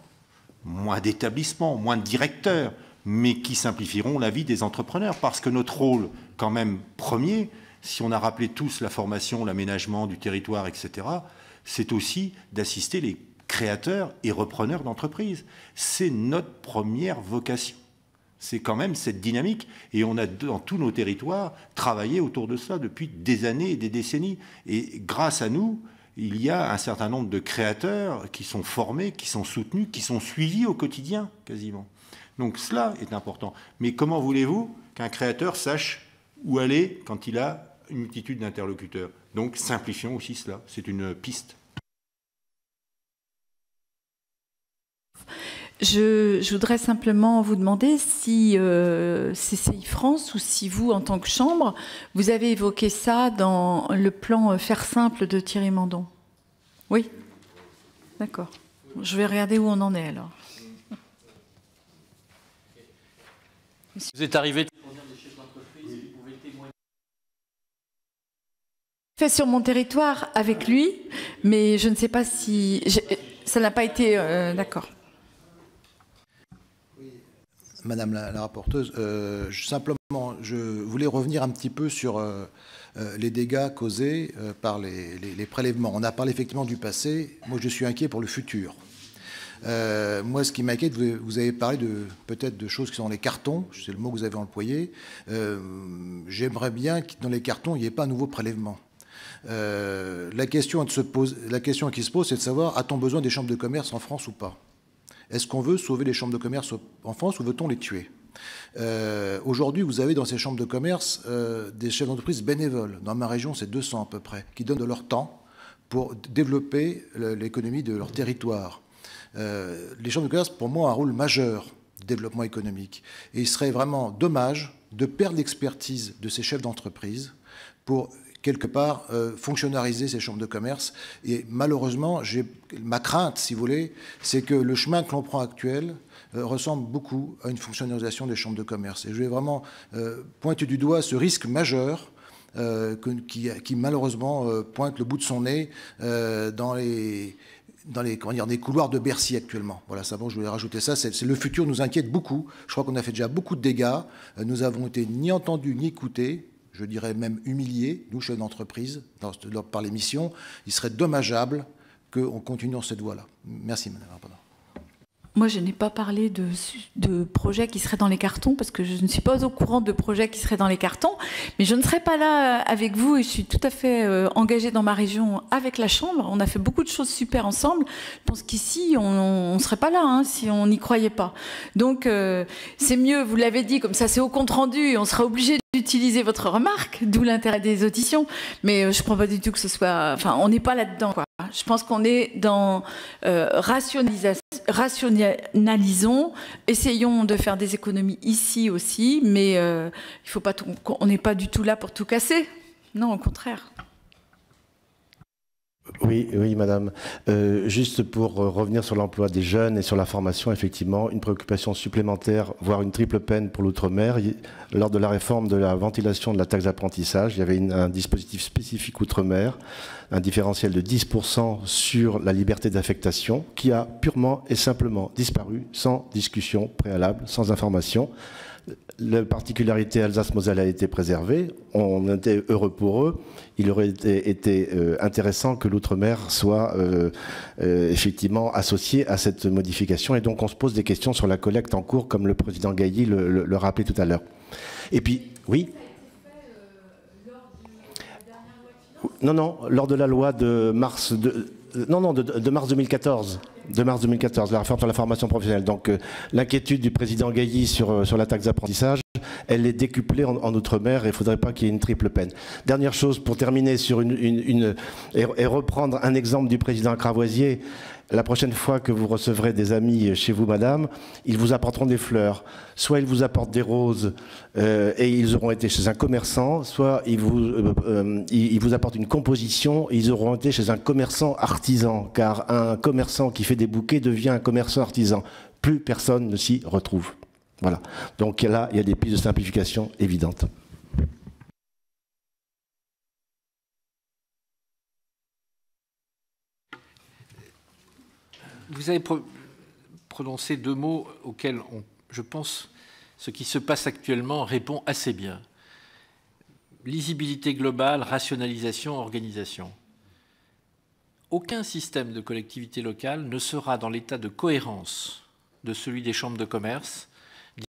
moins d'établissements, moins de directeurs, mais qui simplifieront la vie des entrepreneurs. Parce que notre rôle, quand même, premier, si on a rappelé tous la formation, l'aménagement du territoire, etc., c'est aussi d'assister les créateurs et repreneurs d'entreprises. C'est notre première vocation. C'est quand même cette dynamique. Et on a, dans tous nos territoires, travaillé autour de ça depuis des années et des décennies. Et grâce à nous, il y a un certain nombre de créateurs qui sont formés, qui sont soutenus, qui sont suivis au quotidien, quasiment. Donc cela est important. Mais comment voulez-vous qu'un créateur sache où aller quand il a une multitude d'interlocuteurs? Donc simplifions aussi cela. C'est une piste.
Je voudrais simplement vous demander si CCI France ou si vous, en tant que Chambre, vous avez évoqué ça dans le plan Faire simple de Thierry Mandon. Oui? D'accord. Je vais regarder où on en est alors.
Vous êtes arrivé...
Fait sur mon territoire avec lui, mais je ne sais pas si... Ça n'a pas été... D'accord.
Madame la rapporteuse, simplement, je voulais revenir un petit peu sur les dégâts causés par les prélèvements. On a parlé effectivement du passé. Moi, je suis inquiet pour le futur. Moi, ce qui m'inquiète, vous avez parlé peut-être de choses qui sont dans les cartons. C'est le mot que vous avez employé. J'aimerais bien que dans les cartons, il n'y ait pas un nouveau prélèvement. La question qui se pose, c'est de savoir, a-t-on besoin des chambres de commerce en France ou pas? Est-ce qu'on veut sauver les chambres de commerce en France ou veut-on les tuer? Aujourd'hui, vous avez dans ces chambres de commerce des chefs d'entreprise bénévoles. Dans ma région, c'est 200 à peu près, qui donnent de leur temps pour développer l'économie de leur territoire. Les chambres de commerce, pour moi, ont un rôle majeur de développement économique. Et il serait vraiment dommage de perdre l'expertise de ces chefs d'entreprise pour quelque part, fonctionnariser ces chambres de commerce. Et malheureusement, ma crainte, si vous voulez, c'est que le chemin que l'on prend actuel ressemble beaucoup à une fonctionnalisation des chambres de commerce. Et je vais vraiment pointer du doigt ce risque majeur qui malheureusement pointe le bout de son nez dans les couloirs de Bercy actuellement. Voilà, ça, bon, je voulais rajouter ça. Le futur nous inquiète beaucoup. Je crois qu'on a fait déjà beaucoup de dégâts. Nous avons été ni entendus ni écoutés. Je dirais même humiliés, nous, chefs d'entreprise, par l'émission. Il serait dommageable qu'on continue dans cette voie-là. Merci, Madame la Présidente.
Moi, je n'ai pas parlé de projets qui seraient dans les cartons, parce que je ne suis pas au courant de projets qui seraient dans les cartons, mais je ne serai pas là avec vous, et je suis tout à fait engagée dans ma région avec la Chambre. On a fait beaucoup de choses super ensemble. Je pense qu'ici, on ne serait pas là hein, si on n'y croyait pas. Donc, c'est mieux, vous l'avez dit, comme ça c'est au compte-rendu, et on sera obligé d'utiliser votre remarque, d'où l'intérêt des auditions, mais je ne crois pas du tout que ce soit... Enfin, on n'est pas là-dedans, quoi. Je pense qu'on est dans rationalisons, essayons de faire des économies ici aussi, mais il faut pas on n'est pas du tout là pour tout casser. Non, au contraire.
Oui, oui, madame. Juste pour revenir sur l'emploi des jeunes et sur la formation, effectivement, une préoccupation supplémentaire, voire une triple peine pour l'outre-mer. Lors de la réforme de la ventilation de la taxe d'apprentissage, il y avait un dispositif spécifique outre-mer, un différentiel de 10% sur la liberté d'affectation, qui a purement et simplement disparu, sans discussion préalable, sans information. La particularité Alsace-Moselle a été préservée, on était heureux pour eux. Il aurait été intéressant que l'outre-mer soit effectivement associé à cette modification, et donc on se pose des questions sur la collecte en cours, comme le président Gailly le rappelait tout à l'heure. Et puis, oui. Non, lors de la loi de mars de mars 2014. De mars 2014, la réforme sur la formation professionnelle. Donc l'inquiétude du président Gailly sur la taxe d'apprentissage, elle est décuplée en Outre-mer et il ne faudrait pas qu'il y ait une triple peine. Dernière chose, pour terminer sur et reprendre un exemple du président Cravoisier, la prochaine fois que vous recevrez des amis chez vous, madame, ils vous apporteront des fleurs. Soit ils vous apportent des roses et ils auront été chez un commerçant, soit ils vous apportent une composition et ils auront été chez un commerçant artisan, car un commerçant qui fait des bouquets devient un commerçant artisan. Plus personne ne s'y retrouve. Voilà. Donc là, il y a des pistes de simplification évidentes.
Vous avez prononcé deux mots auxquels, je pense, ce qui se passe actuellement répond assez bien. Lisibilité globale, rationalisation, organisation. Aucun système de collectivité locale ne sera dans l'état de cohérence de celui des chambres de commerce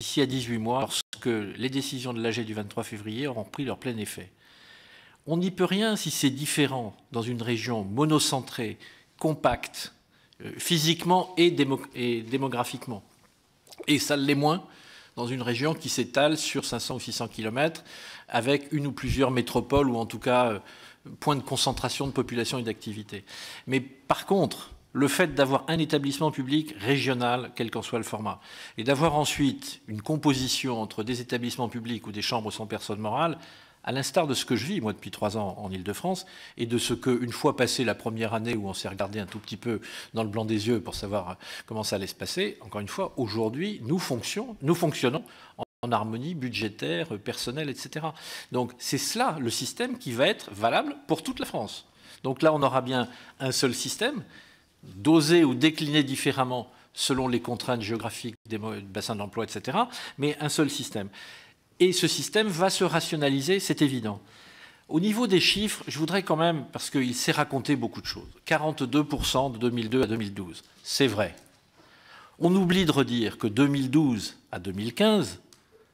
d'ici à 18 mois, lorsque les décisions de l'AG du 23 février auront pris leur plein effet. On n'y peut rien si c'est différent dans une région monocentrée, compacte, physiquement et démographiquement. Et ça l'est moins dans une région qui s'étale sur 500 ou 600 km avec une ou plusieurs métropoles ou en tout cas points de concentration de population et d'activité. Mais par contre, le fait d'avoir un établissement public régional, quel qu'en soit le format, et d'avoir ensuite une composition entre des établissements publics ou des chambres sans personne morale, à l'instar de ce que je vis, moi, depuis 3 ans en Île-de-France, et de ce qu'une fois passé la première année où on s'est regardé un tout petit peu dans le blanc des yeux pour savoir comment ça allait se passer, encore une fois, aujourd'hui, nous fonctionnons en harmonie budgétaire, personnelle, etc. Donc c'est cela, le système, qui va être valable pour toute la France. Donc là, on aura bien un seul système, dosé ou décliné différemment selon les contraintes géographiques des bassins d'emploi, etc., mais un seul système. Et ce système va se rationaliser, c'est évident. Au niveau des chiffres, je voudrais quand même, parce qu'il s'est raconté beaucoup de choses, 42% de 2002 à 2012, c'est vrai. On oublie de redire que 2012 à 2015,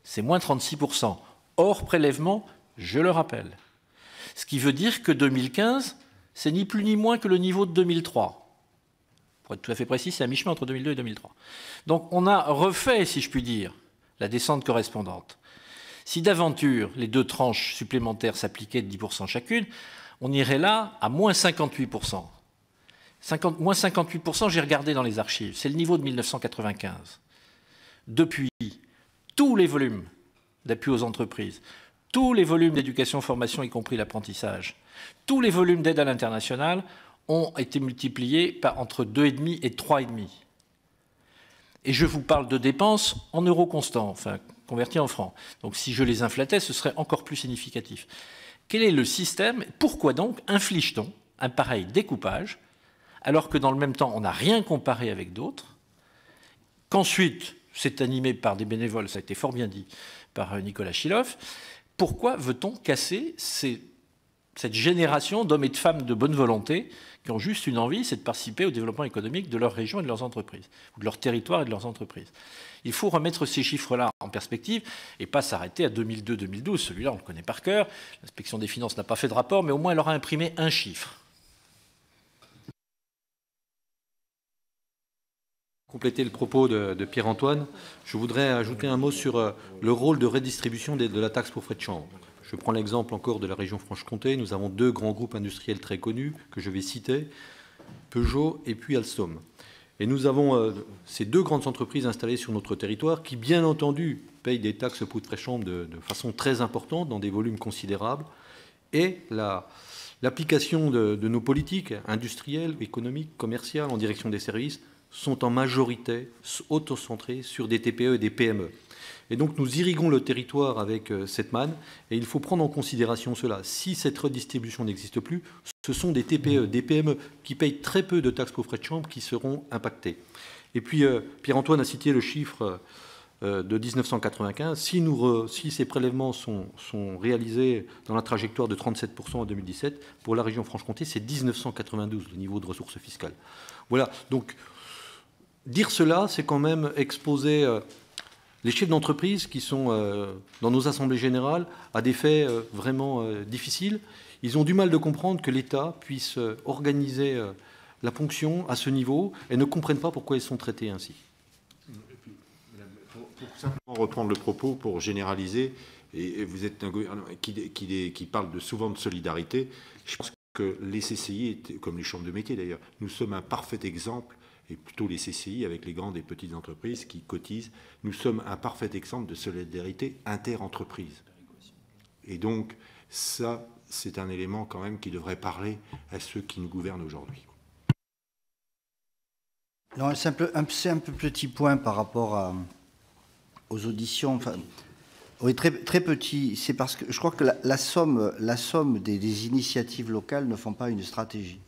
c'est moins 36%, hors prélèvement, je le rappelle. Ce qui veut dire que 2015, c'est ni plus ni moins que le niveau de 2003. Pour être tout à fait précis, c'est à mi-chemin entre 2002 et 2003. Donc on a refait, si je puis dire, la descente correspondante. Si d'aventure les deux tranches supplémentaires s'appliquaient de 10% chacune, on irait là à moins 58%. Moins 58%, j'ai regardé dans les archives, c'est le niveau de 1995. Depuis, tous les volumes d'appui aux entreprises, tous les volumes d'éducation, formation, y compris l'apprentissage, tous les volumes d'aide à l'international ont été multipliés par entre 2,5 et 3,5. Et je vous parle de dépenses en euros constants, enfin convertis en francs. Donc si je les inflatais, ce serait encore plus significatif. Quel est le système? Pourquoi donc inflige-t-on un pareil découpage, alors que dans le même temps, on n'a rien comparé avec d'autres, qu'ensuite, c'est animé par des bénévoles, ça a été fort bien dit par Nicolas Chiloff, pourquoi veut-on casser cette génération d'hommes et de femmes de bonne volonté qui ont juste une envie, c'est de participer au développement économique de leur région et de leurs entreprises, ou de leur territoire et de leurs entreprises. Il faut remettre ces chiffres-là en perspective et pas s'arrêter à 2002-2012. Celui-là, on le connaît par cœur. L'inspection des finances n'a pas fait de rapport, mais au moins elle aura imprimé un chiffre.
Compléter le propos de Pierre-Antoine, je voudrais ajouter un mot sur le rôle de redistribution de la taxe pour frais de chambre. Je prends l'exemple encore de la région Franche-Comté. Nous avons 2 grands groupes industriels très connus que je vais citer, Peugeot et puis Alstom. Et nous avons ces 2 grandes entreprises installées sur notre territoire qui, bien entendu, payent des taxes pour frais de chambre de façon très importante, dans des volumes considérables. Et L'application de nos politiques industrielles, économiques, commerciales, en direction des services, sont en majorité autocentrées sur des TPE et des PME. Et donc nous irriguons le territoire avec cette manne, et il faut prendre en considération cela. Si cette redistribution n'existe plus, ce sont des TPE, des PME qui payent très peu de taxes pour frais de chambre qui seront impactés. Et puis Pierre-Antoine a cité le chiffre de 1995. Si ces prélèvements sont réalisés dans la trajectoire de 37% en 2017, pour la région Franche-Comté, c'est 1992 le niveau de ressources fiscales. Voilà, donc dire cela, c'est quand même exposer les chefs d'entreprise qui sont dans nos assemblées générales à des faits vraiment difficiles. Ils ont du mal de comprendre que l'État puisse organiser la ponction à ce niveau et ne comprennent pas pourquoi ils sont traités ainsi.
Pour simplement reprendre le propos, pour généraliser, et vous êtes un gouvernement qui parle souvent de solidarité, je pense que les CCI, comme les chambres de métiers d'ailleurs, nous sommes un parfait exemple, et plutôt les CCI avec les grandes et petites entreprises qui cotisent, nous sommes un parfait exemple de solidarité inter-entreprise. Et donc, ça, c'est un élément quand même qui devrait parler à ceux qui nous gouvernent aujourd'hui.
C'est un peu petit point par rapport aux auditions. Enfin, oui, très petit. C'est parce que je crois que la somme des initiatives locales ne font pas une stratégie.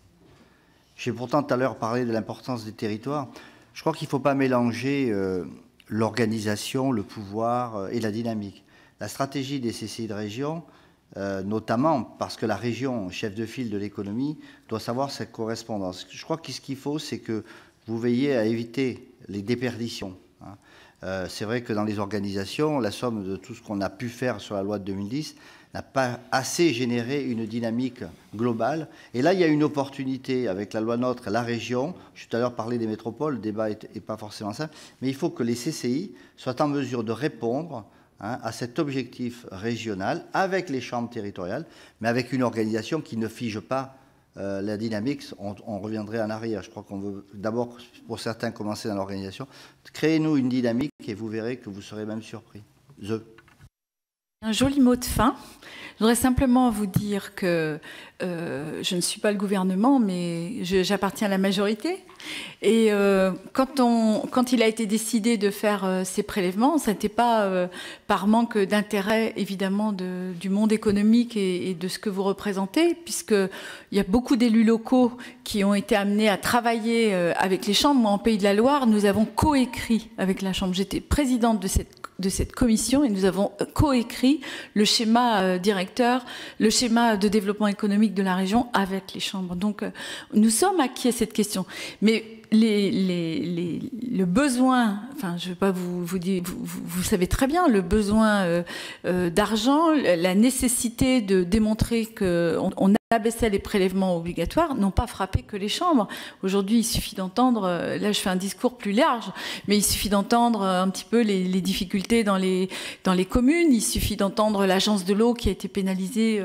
J'ai pourtant tout à l'heure parlé de l'importance des territoires. Je crois qu'il ne faut pas mélanger l'organisation, le pouvoir et la dynamique. La stratégie des CCI de région, notamment parce que la région, chef de file de l'économie, doit savoir cette correspondance. Je crois que ce qu'il faut, c'est que vous veillez à éviter les déperditions. C'est vrai que dans les organisations, la somme de tout ce qu'on a pu faire sur la loi de 2010 n'a pas assez généré une dynamique globale. Et là, il y a une opportunité avec la loi NOTRe, la région. Je tout à l'heure parlé des métropoles, le débat n'est pas forcément simple, mais il faut que les CCI soient en mesure de répondre à cet objectif régional avec les chambres territoriales, mais avec une organisation qui ne fige pas la dynamique. On reviendrait en arrière. Je crois qu'on veut d'abord, pour certains, commencer dans l'organisation. Créez-nous une dynamique et vous verrez que vous serez même surpris.
Un joli mot de fin. Je voudrais simplement vous dire que je ne suis pas le gouvernement, mais j'appartiens à la majorité. Et quand il a été décidé de faire ces prélèvements, ce n'était pas par manque d'intérêt, évidemment, du monde économique et de ce que vous représentez, puisqu'il y a beaucoup d'élus locaux qui ont été amenés à travailler avec les chambres. Moi, en Pays de la Loire, nous avons coécrit avec la Chambre. J'étais présidente de cette commission et nous avons coécrit le schéma directeur, le schéma de développement économique de la région avec les chambres. Donc nous sommes acquis à cette question. Mais le besoin, enfin je ne vais pas vous dire, vous savez très bien, le besoin d'argent, la nécessité de démontrer qu'on abaissait les prélèvements obligatoires n'ont pas frappé que les chambres. Aujourd'hui, il suffit d'entendre, là je fais un discours plus large, mais il suffit d'entendre un petit peu les difficultés dans les communes, il suffit d'entendre l'agence de l'eau qui a été pénalisée,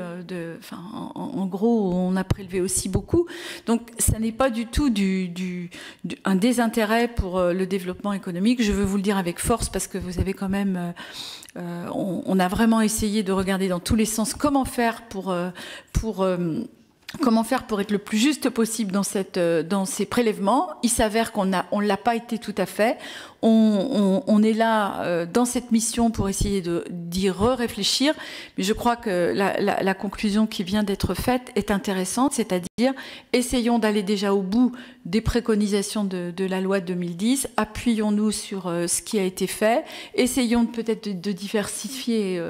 en gros, on a prélevé aussi beaucoup. Donc ça n'est pas du tout un désintérêt pour le développement économique. Je veux vous le dire avec force parce que vous avez quand même... on a vraiment essayé de regarder dans tous les sens comment faire pour être le plus juste possible dans ces prélèvements. Il s'avère qu'on ne l'a pas été tout à fait. On est là dans cette mission pour essayer d'y réfléchir, mais je crois que la conclusion qui vient d'être faite est intéressante, c'est-à-dire essayons d'aller déjà au bout des préconisations de la loi de 2010, appuyons-nous sur ce qui a été fait, essayons peut-être de diversifier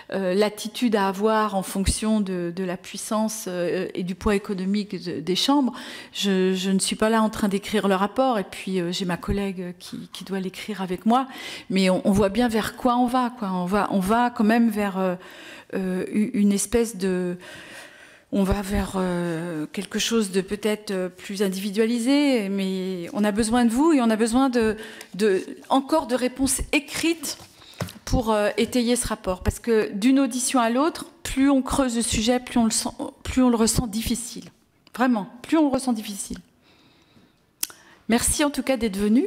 l'attitude à avoir en fonction de la puissance et du poids économique des chambres. Je ne suis pas là en train d'écrire le rapport, et puis j'ai ma collègue qui doit l'écrire avec moi, mais on voit bien vers quoi on va. On va quand même vers une espèce de... On va vers quelque chose de peut-être plus individualisé, mais on a besoin de vous et on a besoin encore de réponses écrites pour étayer ce rapport. Parce que d'une audition à l'autre, plus on creuse le sujet, plus on le ressent difficile. Vraiment, plus on le ressent difficile. Merci en tout cas d'être venu.